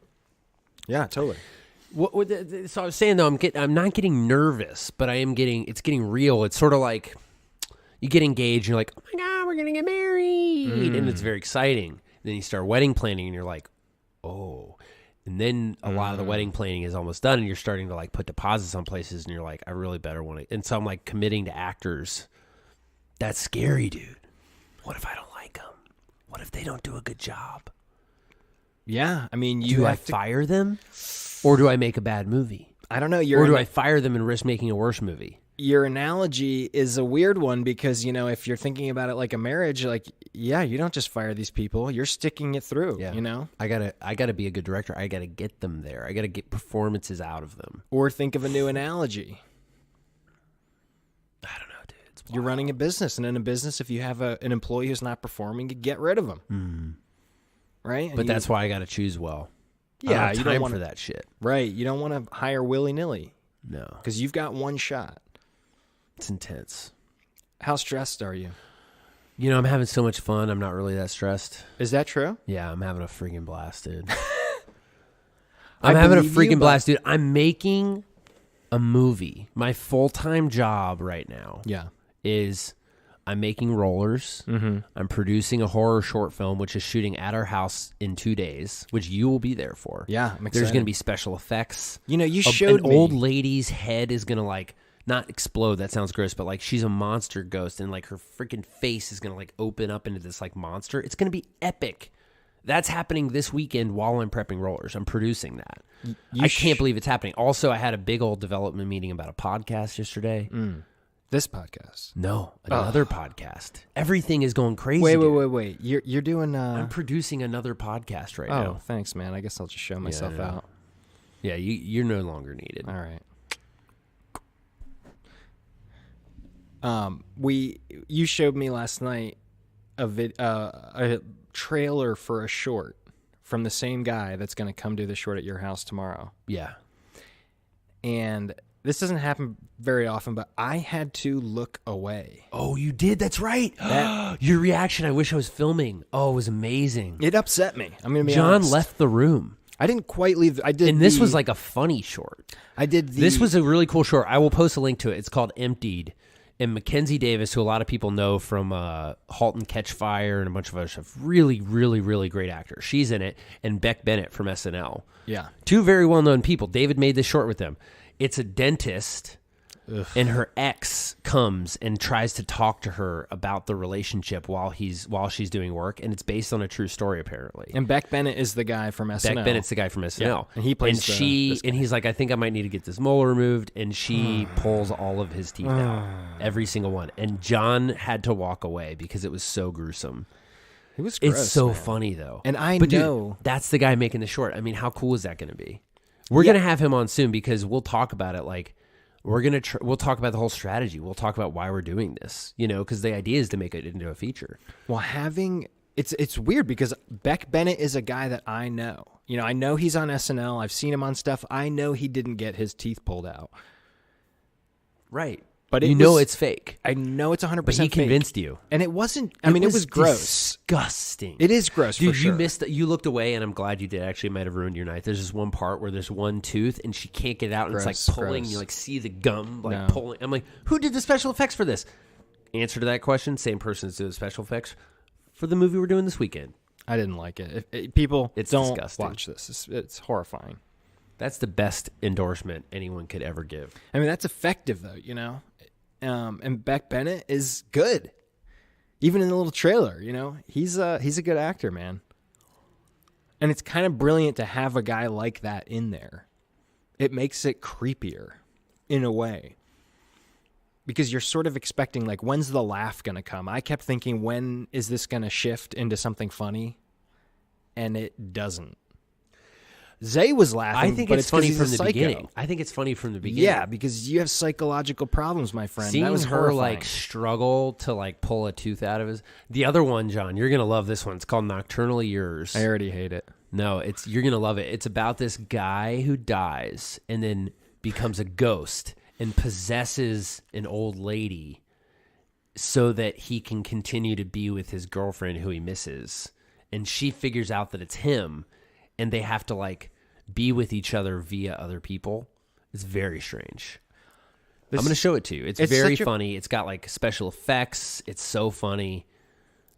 Yeah, totally. So I was saying though, I'm not getting nervous, but it's getting real. It's sort of like you get engaged, and you're like, oh my God, we're gonna get married, and it's very exciting. Then you start wedding planning, and you're like, oh, and then a lot of the wedding planning is almost done, and you're starting to like put deposits on places, and you're like, I really better want to. And so I'm like committing to actors. That's scary, dude. What if I don't like them? What if they don't do a good job? Yeah, I mean, do I fire them, or do I make a bad movie? I don't know. Or do I fire them and risk making a worse movie? Your analogy is a weird one because if you're thinking about it like a marriage, like you don't just fire these people; you're sticking it through. Yeah. I gotta be a good director. I gotta get them there. I gotta get performances out of them. Or think of a new analogy. I don't know, dude. You're running a business, and in a business, if you have an employee who's not performing, you get rid of them. Mm. Right? But that's why I got to choose well. Yeah, I don't have time for that shit. Right. You don't want to hire willy-nilly. No. Because you've got one shot. It's intense. How stressed are you? I'm having so much fun. I'm not really that stressed. Is that true? Yeah, I'm having a freaking blast, dude. I'm having a freaking blast, dude. I'm making a movie. My full-time job right now is... I'm making Rollers. Mm-hmm. I'm producing a horror short film, which is shooting at our house in 2 days, which you will be there for. Yeah, I'm excited. There's going to be special effects. You showed me. An old lady's head is going to, like, not explode. That sounds gross, but, like, she's a monster ghost, and, like, her freaking face is going to, like, open up into this, like, monster. It's going to be epic. That's happening this weekend while I'm prepping rollers. I'm producing that. You I can't believe it's happening. Also, I had a big old development meeting about a podcast yesterday. This podcast. No, another podcast. Everything is going crazy. Wait. You're doing. I'm producing another podcast right now. Oh, thanks, man. I guess I'll just show myself out. Yeah, you're no longer needed. All right. You showed me last night a trailer for a short from the same guy that's going to come do the short at your house tomorrow. Yeah. And this doesn't happen very often, but I had to look away. Oh, you did? That's right. Your reaction, I wish I was filming. Oh, it was amazing. It upset me. I'm going to be John honest. left the room. I didn't quite leave. I did. And this was like a funny short. I did the. This was a really cool short. I will post a link to it. It's called Emptied. And Mackenzie Davis, who a lot of people know from *Halt and Catch Fire* and a bunch of other stuff, really, really, really great actor. She's in it. And Beck Bennett from SNL. Yeah. Two very well-known people. David made this short with them. It's a dentist, and her ex comes and tries to talk to her about the relationship while she's doing work, and it's based on a true story apparently. And Beck Bennett is the guy from SNL. Beck Bennett's the guy from SNL, Yeah. And he plays. And he's like, I think I might need to get this molar removed, and she pulls all of his teeth out, every single one. And John had to walk away because it was so gruesome. It was gross, it's so man. funny though, And I but know dude, that's the guy making the short. I mean, how cool is that going to be? We're going to have him on soon because we'll talk about it. Like, we'll talk about the whole strategy. We'll talk about why we're doing this, because the idea is to make it into a feature. Well, it's weird because Beck Bennett is a guy that I know. I know he's on SNL. I've seen him on stuff. I know he didn't get his teeth pulled out. Right. But it's fake. I know it's 100% But he fake. convinced you. And it wasn't, it was gross. Disgusting. It is gross, dude, for sure. You missed you looked away, and I'm glad you did. Actually, it might have ruined your night. There's this one part where there's one tooth, and she can't get it out, and it's like pulling. Gross. You like see the gum pulling. I'm like, who did the special effects for this? Answer to that question: same person as did the special effects for the movie we're doing this weekend. I didn't like it. People It's don't disgusting. watch this. It's horrifying. That's the best endorsement anyone could ever give. I mean, that's effective, though, and Beck Bennett is good. Even in the little trailer, he's a good actor, man. And it's kind of brilliant to have a guy like that in there. It makes it creepier in a way. Because you're sort of expecting, like, when's the laugh going to come? I kept thinking, when is this going to shift into something funny? And it doesn't. Zay was laughing. I think but it's funny from the psycho. beginning. I think it's funny from the beginning. Yeah, because you have psychological problems, my friend. Seeing that was her horrifying. struggle to pull a tooth out of his. The other one, John, you're gonna love this one. It's called Nocturnally Yours. I already hate it. No, you're gonna love it. It's about this guy who dies and then becomes a ghost and possesses an old lady so that he can continue to be with his girlfriend who he misses. And she figures out that it's him, and they have to be with each other via other people. It's very strange. I'm going to show it to you. It's very funny. It's got special effects. It's so funny.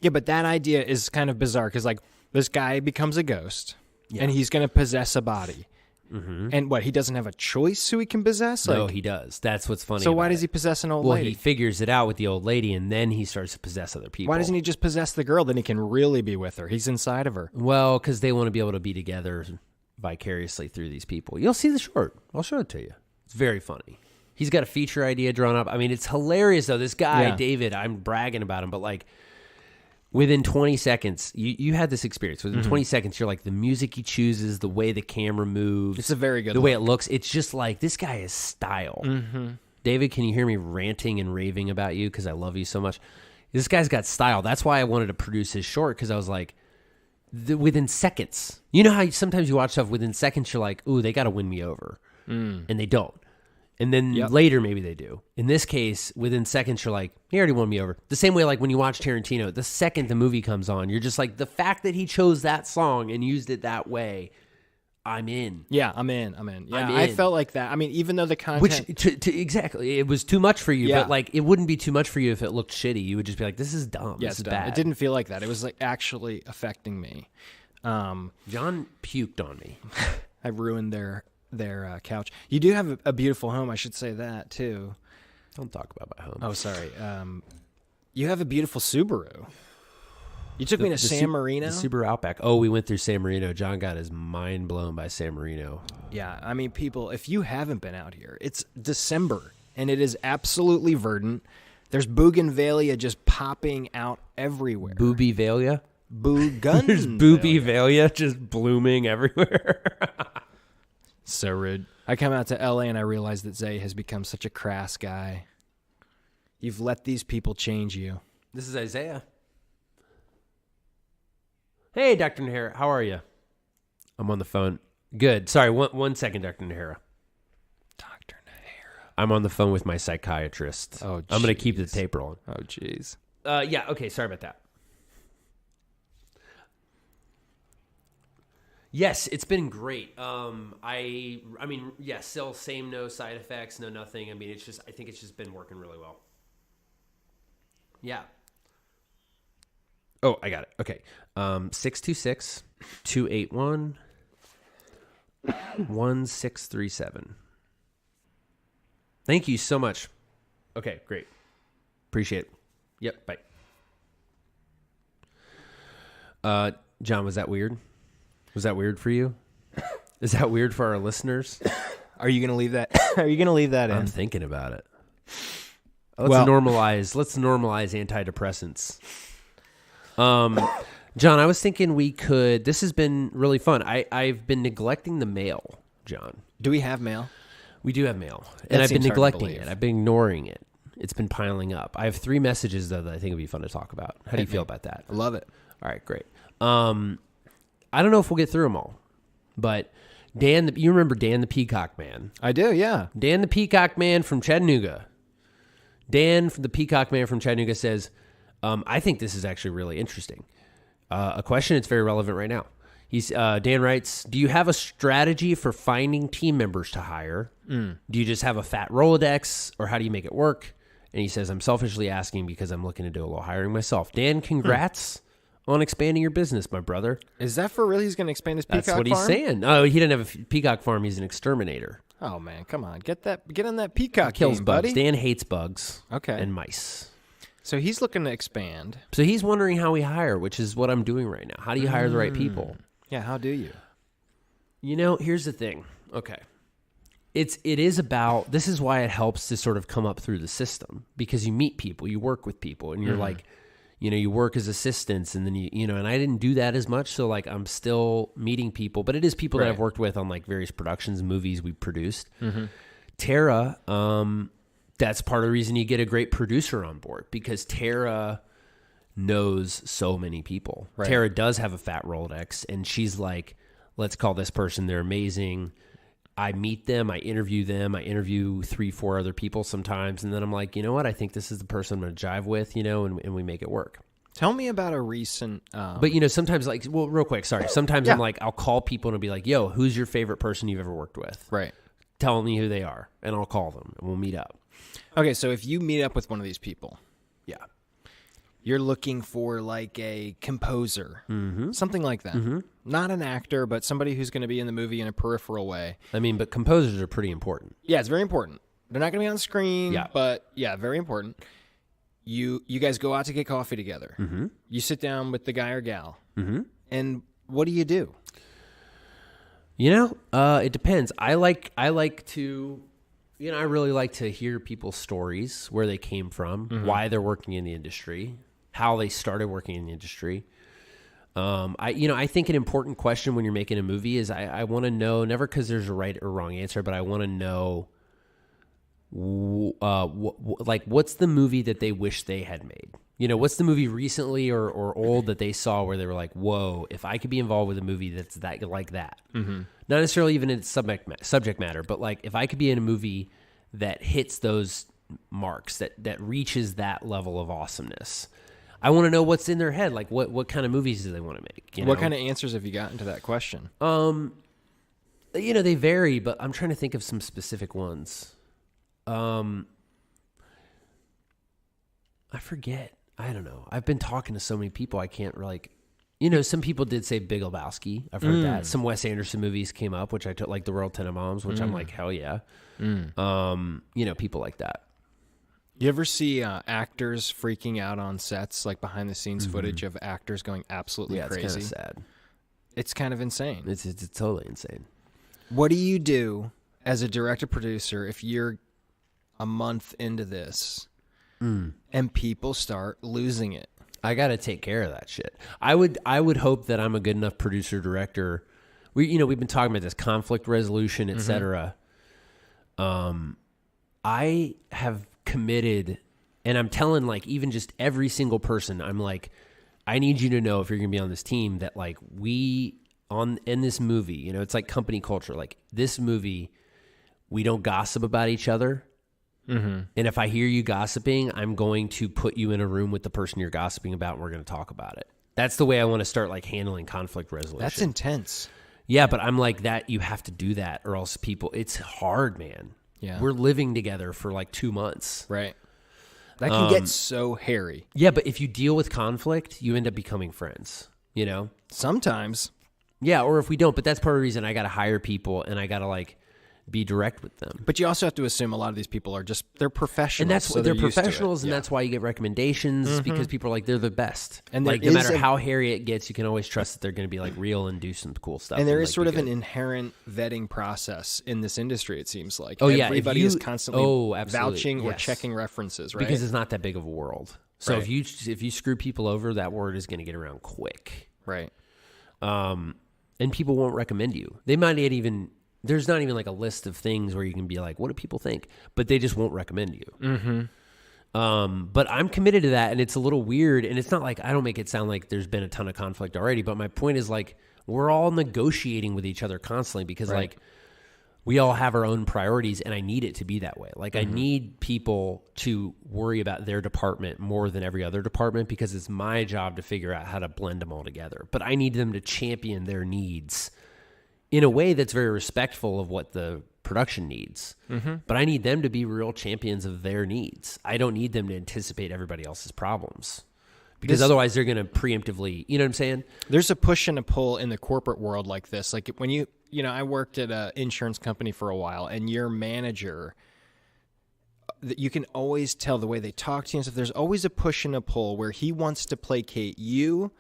Yeah, but that idea is kind of bizarre because this guy becomes a ghost and he's going to possess a body. Mm-hmm. And he doesn't have a choice who he can possess? No, he does. That's what's funny. So why does he possess an old lady? Well, he figures it out with the old lady, and then he starts to possess other people. Why doesn't he just possess the girl? Then he can really be with her. He's inside of her. Well, because they want to be able to be together vicariously through these people. You'll see the short. I'll show it to you. It's very funny. He's got a feature idea drawn up. I mean, it's hilarious, though. This guy, David, I'm bragging about him, but within 20 seconds, you had this experience. Within 20 seconds, you're the music he chooses, the way the camera moves. It's a very good The way it looks. It's just this guy is style. Mm-hmm. David, can you hear me ranting and raving about you because I love you so much? This guy's got style. That's why I wanted to produce his short because I was within seconds. You know how sometimes you watch stuff within seconds, you're like, ooh, they got to win me over. And they don't. And then later, maybe they do. In this case, within seconds, you're like, he already won me over. The same way, when you watch Tarantino, the second the movie comes on, you're just the fact that he chose that song and used it that way, I'm in. Yeah, I'm in. Yeah, I'm in. I felt like that. I mean, even though the content... Exactly. It was too much for you, but it wouldn't be too much for you if it looked shitty. You would just be like, this is dumb. Yeah, this is dumb. bad. It didn't feel like that. It was actually affecting me. John puked on me. I ruined their couch. You do have a beautiful home. I should say that too. Don't talk about my home. Oh, sorry. You have a beautiful Subaru. You took me to San Marino? The Subaru Outback. Oh, we went through San Marino. John got his mind blown by San Marino. Yeah, I mean, people, if you haven't been out here, it's December, and it is absolutely verdant. There's bougainvillea just popping out everywhere. Boobyvalia? Bougainvillea. There's boobyvalia just blooming everywhere. So rude. I come out to LA and I realize that Zay has become such a crass guy. You've let these people change you. This is Isaiah. Hey, Dr. Nahara, how are you? I'm on the phone. Good. Sorry, one second, Dr. Nahara. Dr. Nahara. I'm on the phone with my psychiatrist. Oh, I'm going to keep the tape rolling. Oh, jeez. Yeah, okay, sorry about that. Yes, it's been great. I mean, yeah, still same, no side effects, no nothing. I mean, I think it's just been working really well. Yeah. Oh, I got it. Okay. 626-281-1637. Thank you so much. Okay, great. Appreciate it. Yep, bye. John, was that weird? Was that weird for you? Is that weird for our listeners? Are you going to leave that? Are you going to leave that in? I'm thinking about it. Let's normalize antidepressants. John, I was thinking we could. This has been really fun. I've been neglecting the mail, John. Do we have mail? We do have mail, and I've been seems hard to neglecting believe. it. I've been ignoring it. It's been piling up. I have 3 messages though that I think would be fun to talk about. How do you feel about that? I love it. All right, great. I don't know if we'll get through them all, but Dan, you remember Dan the Peacock Man? I do, yeah. Dan the Peacock Man from Chattanooga. Dan, the Peacock Man from Chattanooga says, I think this is actually really interesting. A question that's very relevant right now. Dan writes, do you have a strategy for finding team members to hire? Do you just have a fat Rolodex, or how do you make it work? And he says, I'm selfishly asking because I'm looking to do a little hiring myself. Dan, congrats on expanding your business, my brother. Is that for real? He's going to expand his peacock farm? That's what he's saying. Oh, he didn't have a peacock farm. He's an exterminator. Oh, man, come on. Get on that peacock Kills game, bugs. buddy. Dan hates bugs and mice. So he's looking to expand. So he's wondering how we hire, which is what I'm doing right now. How do you hire the right people? Yeah, how do you? You know, here's the thing. Okay. It is about, this is why it helps to sort of come up through the system, because you meet people, you work with people, and you're like, you work as assistants, and then and I didn't do that as much. So like, I'm still meeting people, but it is people that I've worked with on like various productions and movies we produced. Tara, that's part of the reason you get a great producer on board, because Tara knows so many people. Right. Tara does have a fat Rolodex, and she's like, let's call this person. They're amazing. I meet them. I interview them. I interview 3-4 other people sometimes. And then I'm like, you know what? I think this is the person I'm going to jive with, and we make it work. Tell me about a recent... But, sometimes like, well, real quick, sorry. Sometimes I'm like, I'll call people and be like, yo, who's your favorite person you've ever worked with? Right. Tell me who they are, and I'll call them, and we'll meet up. Okay, so if you meet up with one of these people... Yeah. You're looking for like a composer, something like that. Not an actor, but somebody who's going to be in the movie in a peripheral way. I mean, but composers are pretty important. Yeah, it's very important. They're not going to be on screen, but yeah, very important. You guys go out to get coffee together. You sit down with the guy or gal, and what do you do? It depends. I like to... I really like to hear people's stories, where they came from, why they're working in the industry, how they started working in the industry. I think an important question when you're making a movie is I want to know, never because there's a right or wrong answer, but I want to know, what's the movie that they wish they had made? What's the movie recently or old that they saw where they were like, whoa, if I could be involved with a movie that's that like that. Not necessarily even in its subject matter, but like if I could be in a movie that hits those marks, that reaches that level of awesomeness. I want to know what's in their head. Like what kind of movies do they want to make? What kind of answers have you gotten to that question? They vary, but I'm trying to think of some specific ones. I forget. I don't know. I've been talking to so many people. I can't some people did say Big Lebowski. I've heard that. Some Wes Anderson movies came up, which I took, like The World Tenenbaums, which I'm like, hell yeah. People like that. You ever see actors freaking out on sets, like behind the scenes footage of actors going absolutely crazy? It's kind of sad. It's kind of insane. It's totally insane. What do you do as a director producer if you're a month into this and people start losing it? I got to take care of that shit. I would hope that I'm a good enough producer director. We've been talking about this conflict resolution, etc. I have committed, and I'm telling like even just every single person, I'm like, I need you to know if you're going to be on this team that like in this movie, it's like company culture. Like this movie, we don't gossip about each other. And if I hear you gossiping, I'm going to put you in a room with the person you're gossiping about, and we're going to talk about it. That's the way I want to start like handling conflict resolution. That's intense. Yeah, but I'm like that. You have to do that, or else it's hard, man. Yeah, we're living together for like 2 months. Right. That can get so hairy. Yeah, but if you deal with conflict, you end up becoming friends. Sometimes. Yeah, or if we don't, but that's part of the reason I got to hire people and I got to like be direct with them. But you also have to assume a lot of these people are they're professionals. And that's so they're used to it. professionals, and that's why you get recommendations because people are like, they're the best. And like no matter how hairy it gets, you can always trust that they're going to be like real and do some cool stuff. And there is like, sort of an inherent vetting process in this industry, it seems like. Oh, yeah. Everybody is constantly vouching or yes. checking references, right? Because it's not that big of a world. So if you screw people over, that word is going to get around quick. Right. And people won't recommend you. They might not even... There's not even like a list of things where you can be like, what do people think? But they just won't recommend you. But I'm committed to that, and it's a little weird. And it's not like I don't make it sound like there's been a ton of conflict already. But my point is like we're all negotiating with each other constantly because like we all have our own priorities, and I need it to be that way. Like I need people to worry about their department more than every other department because it's my job to figure out how to blend them all together. But I need them to champion their needs in a way that's very respectful of what the production needs. But I need them to be real champions of their needs. I don't need them to anticipate everybody else's problems because otherwise they're going to preemptively, you know what I'm saying? There's a push and a pull in the corporate world like this. Like when I worked at an insurance company for a while, and your manager, you can always tell the way they talk to you and stuff. There's always a push and a pull where he wants to placate you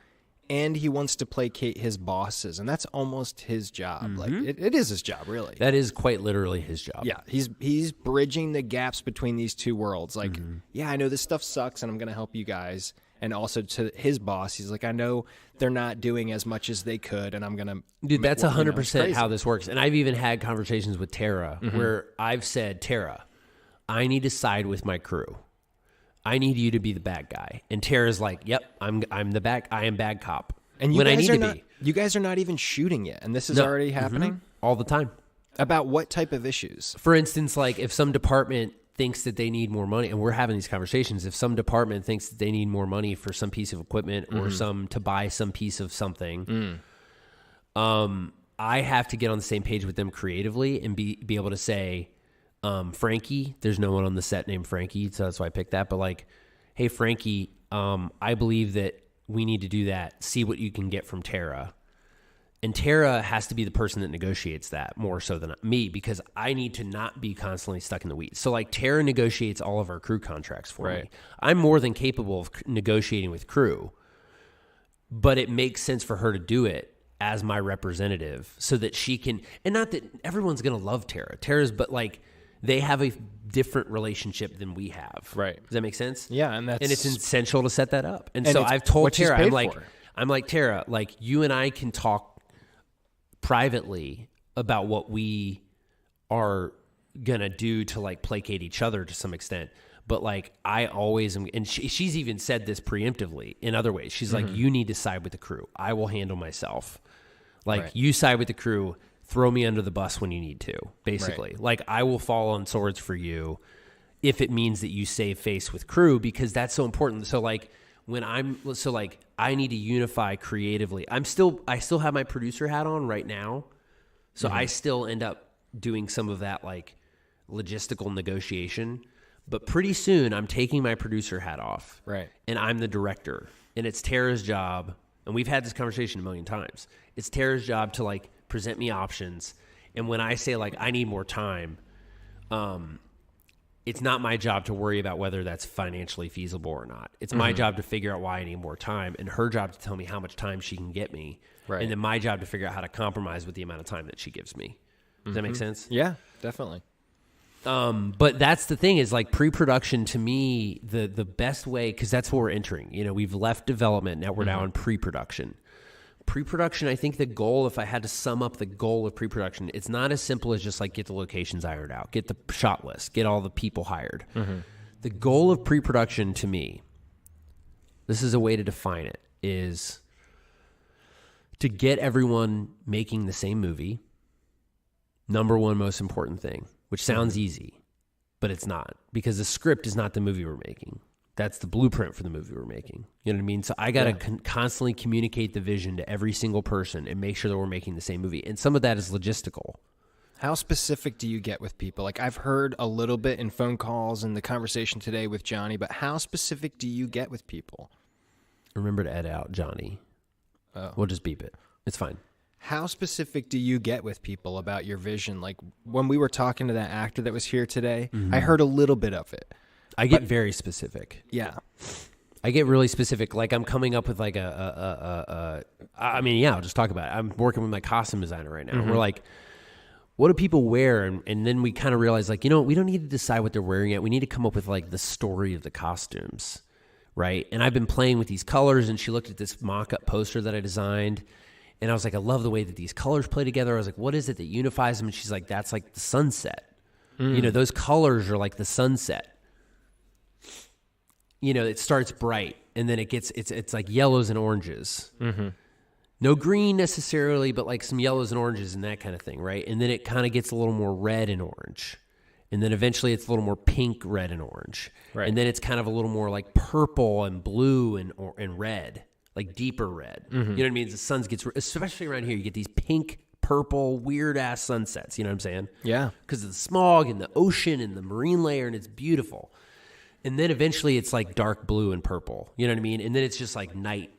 and he wants to placate his bosses, and that's almost his job. Like it is his job, really. That is quite literally his job. Yeah, he's bridging the gaps between these two worlds. Like, yeah, I know this stuff sucks, and I'm going to help you guys. And also to his boss, he's like, I know they're not doing as much as they could, and I'm going to... Dude, that's 100% how this works. And I've even had conversations with Tara where I've said, Tara, I need to side with my crew. I need you to be the bad guy. And Tara's like, yep, I am bad cop. And when I need to be. You guys are not even shooting yet, and this is already happening? All the time. About what type of issues? For instance, like if some department thinks that they need more money, and we're having these conversations, if some department thinks that they need more money for some piece of equipment or to buy some piece of something, I have to get on the same page with them creatively and be able to say, Frankie, there's no one on the set named Frankie, so that's why I picked that. But like, hey, Frankie, I believe that we need to do that. See what you can get from Tara. And Tara has to be the person that negotiates that more so than me because I need to not be constantly stuck in the weeds. So like Tara negotiates all of our crew contracts for me. I'm more than capable of negotiating with crew, but it makes sense for her to do it as my representative so that she can, and not that everyone's going to love Tara's, but like, they have a different relationship than we have. Right. Does that make sense? Yeah, and it's essential to set that up. And so I've told Tara, I'm like, Tara, like you and I can talk privately about what we are gonna do to like placate each other to some extent. But like I always am, and she's even said this preemptively in other ways. She's like, you need to side with the crew. I will handle myself. Like you side with the crew. Throw me under the bus when you need to, basically. Like, I will fall on swords for you if it means that you save face with crew, because that's so important. So, like, I need to unify creatively. I still have my producer hat on right now. So I still end up doing some of that, like, logistical negotiation. But pretty soon, I'm taking my producer hat off. Right. And I'm the director. And it's Tara's job, and we've had this conversation a million times. It's Tara's job to, like, present me options, and when I say like I need more time, it's not my job to worry about whether that's financially feasible or not. It's my job to figure out why I need more time, and her job to tell me how much time she can get me. Right. And then my job to figure out how to compromise with the amount of time that she gives me. Does that make sense? Yeah, definitely. But that's the thing is like pre-production to me, the best way, because that's what we're entering. You know, we've left development. Now we're now in pre-production. Pre-production, I think the goal, if I had to sum up the goal of pre-production, it's not as simple as just like get the locations ironed out, get the shot list, get all the people hired. The goal of pre-production to me, this is a way to define it, is to get everyone making the same movie. Number one most important thing, which sounds easy, but it's not, because the script is not the movie we're making. That's the blueprint for the movie we're making. You know what I mean? So I got to constantly communicate the vision to every single person and make sure that we're making the same movie. And some of that is logistical. How specific do you get with people? Like, I've heard a little bit in phone calls and the conversation today with Johnny, but how specific do you get with people? Remember to edit out Johnny. Oh. We'll just beep it. It's fine. How specific do you get with people about your vision? Like, when we were talking to that actor that was here today, I heard a little bit of it. I get very specific. Yeah. I get really specific. Like I'm coming up with like I'll just talk about it. I'm working with my costume designer right now. And we're like, what do people wear? And then we kind of realize like, you know, we don't need to decide what they're wearing yet. We need to come up with like the story of the costumes. Right. And I've been playing with these colors, and she looked at this mock-up poster that I designed. And I was like, I love the way that these colors play together. I was like, what is it that unifies them? And she's like, that's like the sunset. You know, those colors are like the sunset. You know, it starts bright, and then it's like yellows and oranges. No green necessarily, but like some yellows and oranges and that kind of thing, right? And then it kind of gets a little more red and orange. And then eventually it's a little more pink, red, and orange. Right. And then it's kind of a little more like purple and blue and red. Like deeper red. You know what I mean? The sun gets, especially around here, you get these pink, purple, weird-ass sunsets. You know what I'm saying? Yeah. Because of the smog and the ocean and the marine layer, and it's beautiful. And then eventually it's like dark blue and purple. You know what I mean? And then it's just like night.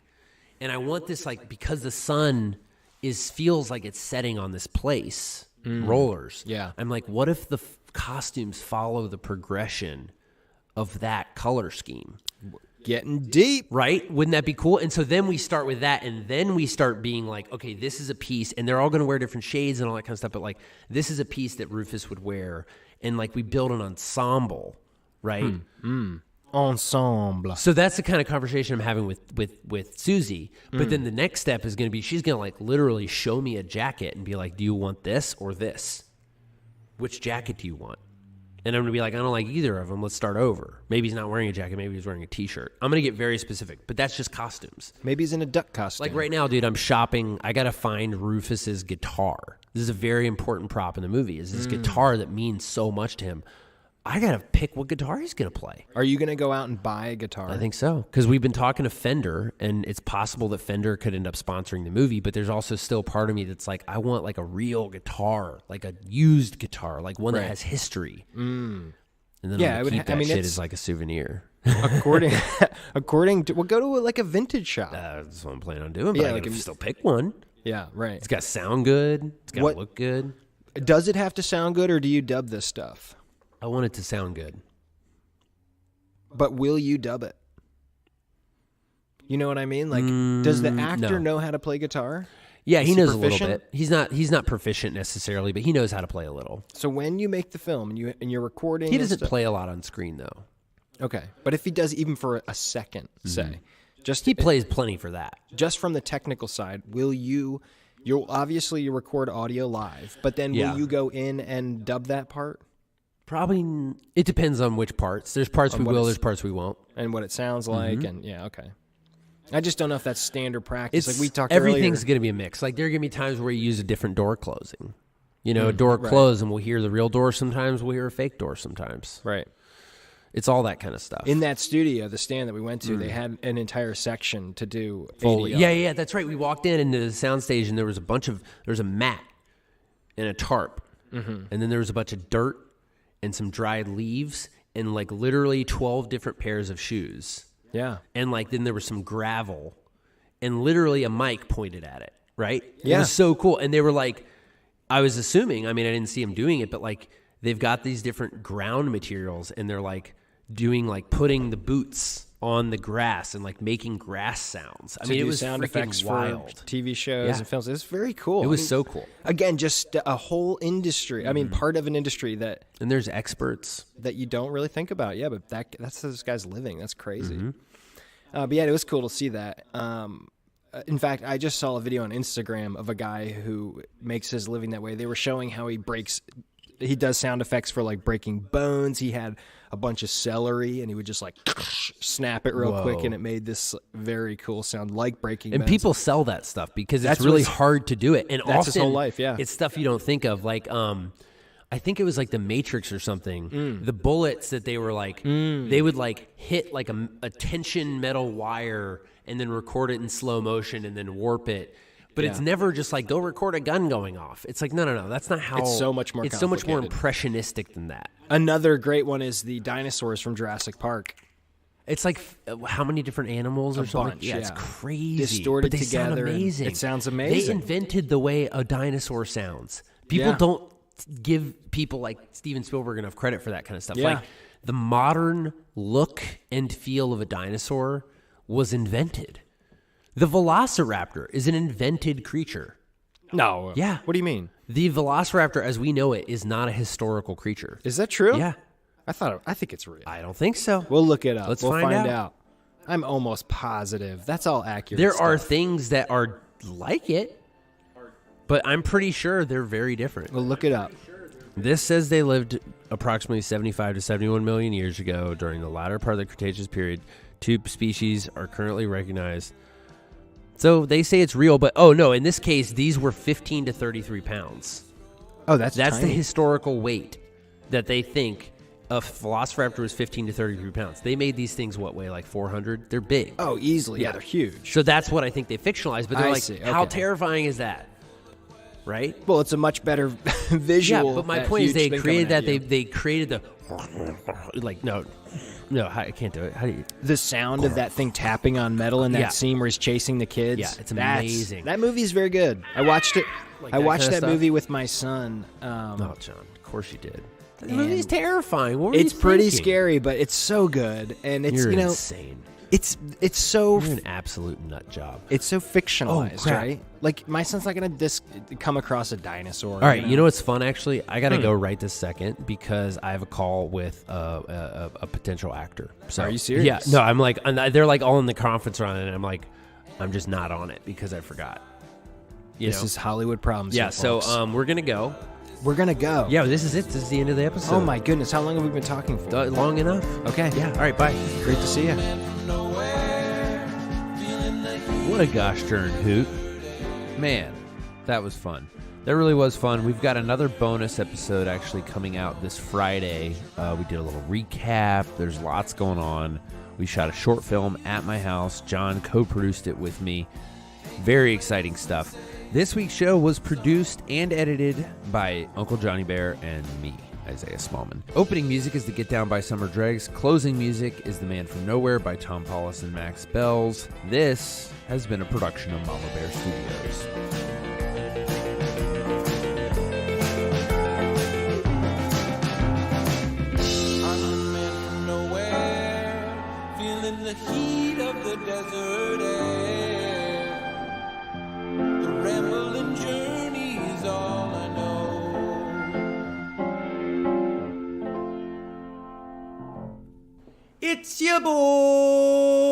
And I want this like, because the sun feels like it's setting on this place, rollers. Yeah. I'm like, what if the costumes follow the progression of that color scheme? Getting deep. Right? Wouldn't that be cool? And so then we start with that, and then we start being like, okay, this is a piece, and they're all going to wear different shades and all that kind of stuff, but like, this is a piece that Rufus would wear, and like, we build an ensemble, right? Ensemble. So that's the kind of conversation I'm having with Susie. But then the next step is going to be, she's going to like literally show me a jacket and be like, do you want this or this? Which jacket do you want? And I'm going to be like, I don't like either of them. Let's start over. Maybe he's not wearing a jacket. Maybe he's wearing a T-shirt. I'm going to get very specific, but that's just costumes. Maybe he's in a duck costume. Like right now, dude, I'm shopping. I got to find Rufus's guitar. This is a very important prop in the movie, is this guitar that means so much to him. I got to pick what guitar he's going to play. Are you going to go out and buy a guitar? I think so, because we've been talking to Fender, and it's possible that Fender could end up sponsoring the movie, but there's also still part of me that's like, I want like a real guitar, like a used guitar, like one that has history. And then I'm gonna keep that shit as like a souvenir. According to, we'll go to like a vintage shop. That's what I'm planning on doing, but I can still pick one. Yeah, right. It's got to sound good. It's got to look good. Does it have to sound good, or do you dub this stuff? I want it to sound good. But will you dub it? You know what I mean? Like, does the actor know how to play guitar? Yeah, he knows a little bit. He's not proficient necessarily, but he knows how to play a little. So when you make the film and you're recording, he doesn't play a lot on screen though. Okay, but if he does even for a second, say, he plays plenty for that. Just from the technical side, will you'll obviously record audio live, but then will you go in and dub that part? Probably. It depends on which parts. There's parts we will. There's parts we won't. And what it sounds like, and okay. I just don't know if that's standard practice. It's, like we talked everything's earlier. going to be a mix. Like there are going to be times where you use a different door closing. You know, a door closed, and we'll hear the real door sometimes. We'll hear a fake door sometimes. Right. It's all that kind of stuff. In that studio, the stand that we went to, they had an entire section to do Foley. Yeah, that's right. We walked into the soundstage, and there was a mat and a tarp, and then there was a bunch of dirt and some dried leaves and like literally 12 different pairs of shoes. Yeah. And like then there was some gravel and literally a mic pointed at it, right? Yeah. It was so cool. And they were like, I was assuming, I mean, I didn't see them doing it, but like they've got these different ground materials, and they're like doing like putting the boots on the grass and like making grass sounds. I mean, it was sound effects wild. for TV shows Yeah. and films. It's very cool. It was so cool. Again, just a whole industry. I mean, part of an industry that And there's experts. you don't really think about. Yeah, but that's this guy's living. That's crazy. Mm-hmm. But yeah, it was cool to see that. In fact, I just saw a video on Instagram of a guy who makes his living that way. They were showing how he does sound effects for like breaking bones. He had a bunch of celery and he would just like snap it real quick, and it made this very cool sound like breaking And bones. people sell that stuff because That's it's really what's- hard to do it. And that's often his whole life, yeah. it's stuff you don't think of. Like, I think it was like the Matrix or something. The bullets that they were like, they would like hit like a tension metal wire and then record it in slow motion and then warp it. But it's never just like, go record a gun going off. It's like, no. That's not how. It's so much more It's so much more complicated. impressionistic than that. Another great one is the dinosaurs from Jurassic Park. It's like how many different animals or something? bunch, Yeah, it's yeah. crazy. Distorted but they sound together and amazing. it sounds They amazing. invented the way a dinosaur sounds. People Yeah. don't give people like Steven Spielberg enough credit for that kind of stuff. Yeah. Like the modern look and feel of a dinosaur was invented. The velociraptor is an invented creature. No. Yeah. What do you mean? The velociraptor as we know it is not a historical creature. Is that true? Yeah. I think it's real. I don't think so. We'll look it up. Let's we'll find find out. out. I'm almost positive. That's all accurate. There are stuff. things that are like it, but I'm pretty sure they're very different. We'll look it up. This says they lived approximately 75 to 71 million years ago during the latter part of the Cretaceous period. Two species are currently recognized. So they say it's real, but oh no, in this case, these were 15 to 33 pounds. Oh, that's That's the tiny. historical weight that they think a velociraptor was 15 to 33 pounds. They made these things, what, weigh like 400? They're big. Oh, easily. Yeah, they're huge. So that's what I think they fictionalized, but they're I like, see, how okay. terrifying is that? Right? Well, it's a much better visual. Yeah, but my that point is huge they thing created coming that. at you. They created the like no, I can't do it. How do you? The sound of that thing tapping on metal in that Yeah. scene where he's chasing the kids. Yeah, it's That's- amazing. That movie's very good. I watched it. Like I that watched kinda that stuff? movie with my son. Oh, John, of course you did. The And movie's terrifying. What were It's you pretty thinking? scary, but it's so good, and it's You're you know insane. it's so You're an absolute nut job. it's so fictionalized, crap. right? Like my son's not gonna come across a dinosaur. All right, you know what's fun? Actually, I got to go right this second because I have a call with a potential actor. So, Are you serious? Yeah. No, I'm like, they're like all in the conference room, and I'm like, I'm just not on it because I forgot. This know? is Hollywood problems. Yeah. here, So folks. we're gonna go. we're gonna go. Yeah, this is it. This is the end of the episode. Oh my goodness, how long have we been talking for? Long enough. Okay. Yeah. All right. Bye. Great to see you. What a gosh darn hoot. Man, that was fun. That really was fun. We've got another bonus episode actually coming out this Friday. We did a little recap. There's lots going on. We shot a short film at my house. John co-produced it with me. Very exciting stuff. This week's show was produced and edited by Uncle Johnny Bear and me, Isaiah Smallman. Opening music is the Get Down by Summer Dregs. Closing music is The Man from Nowhere by Tom Paulus and Max Bells. This has been a production of Mama Bear Studios. Feeling the heat of the desert air. The rambling journey is all I know. It's your boy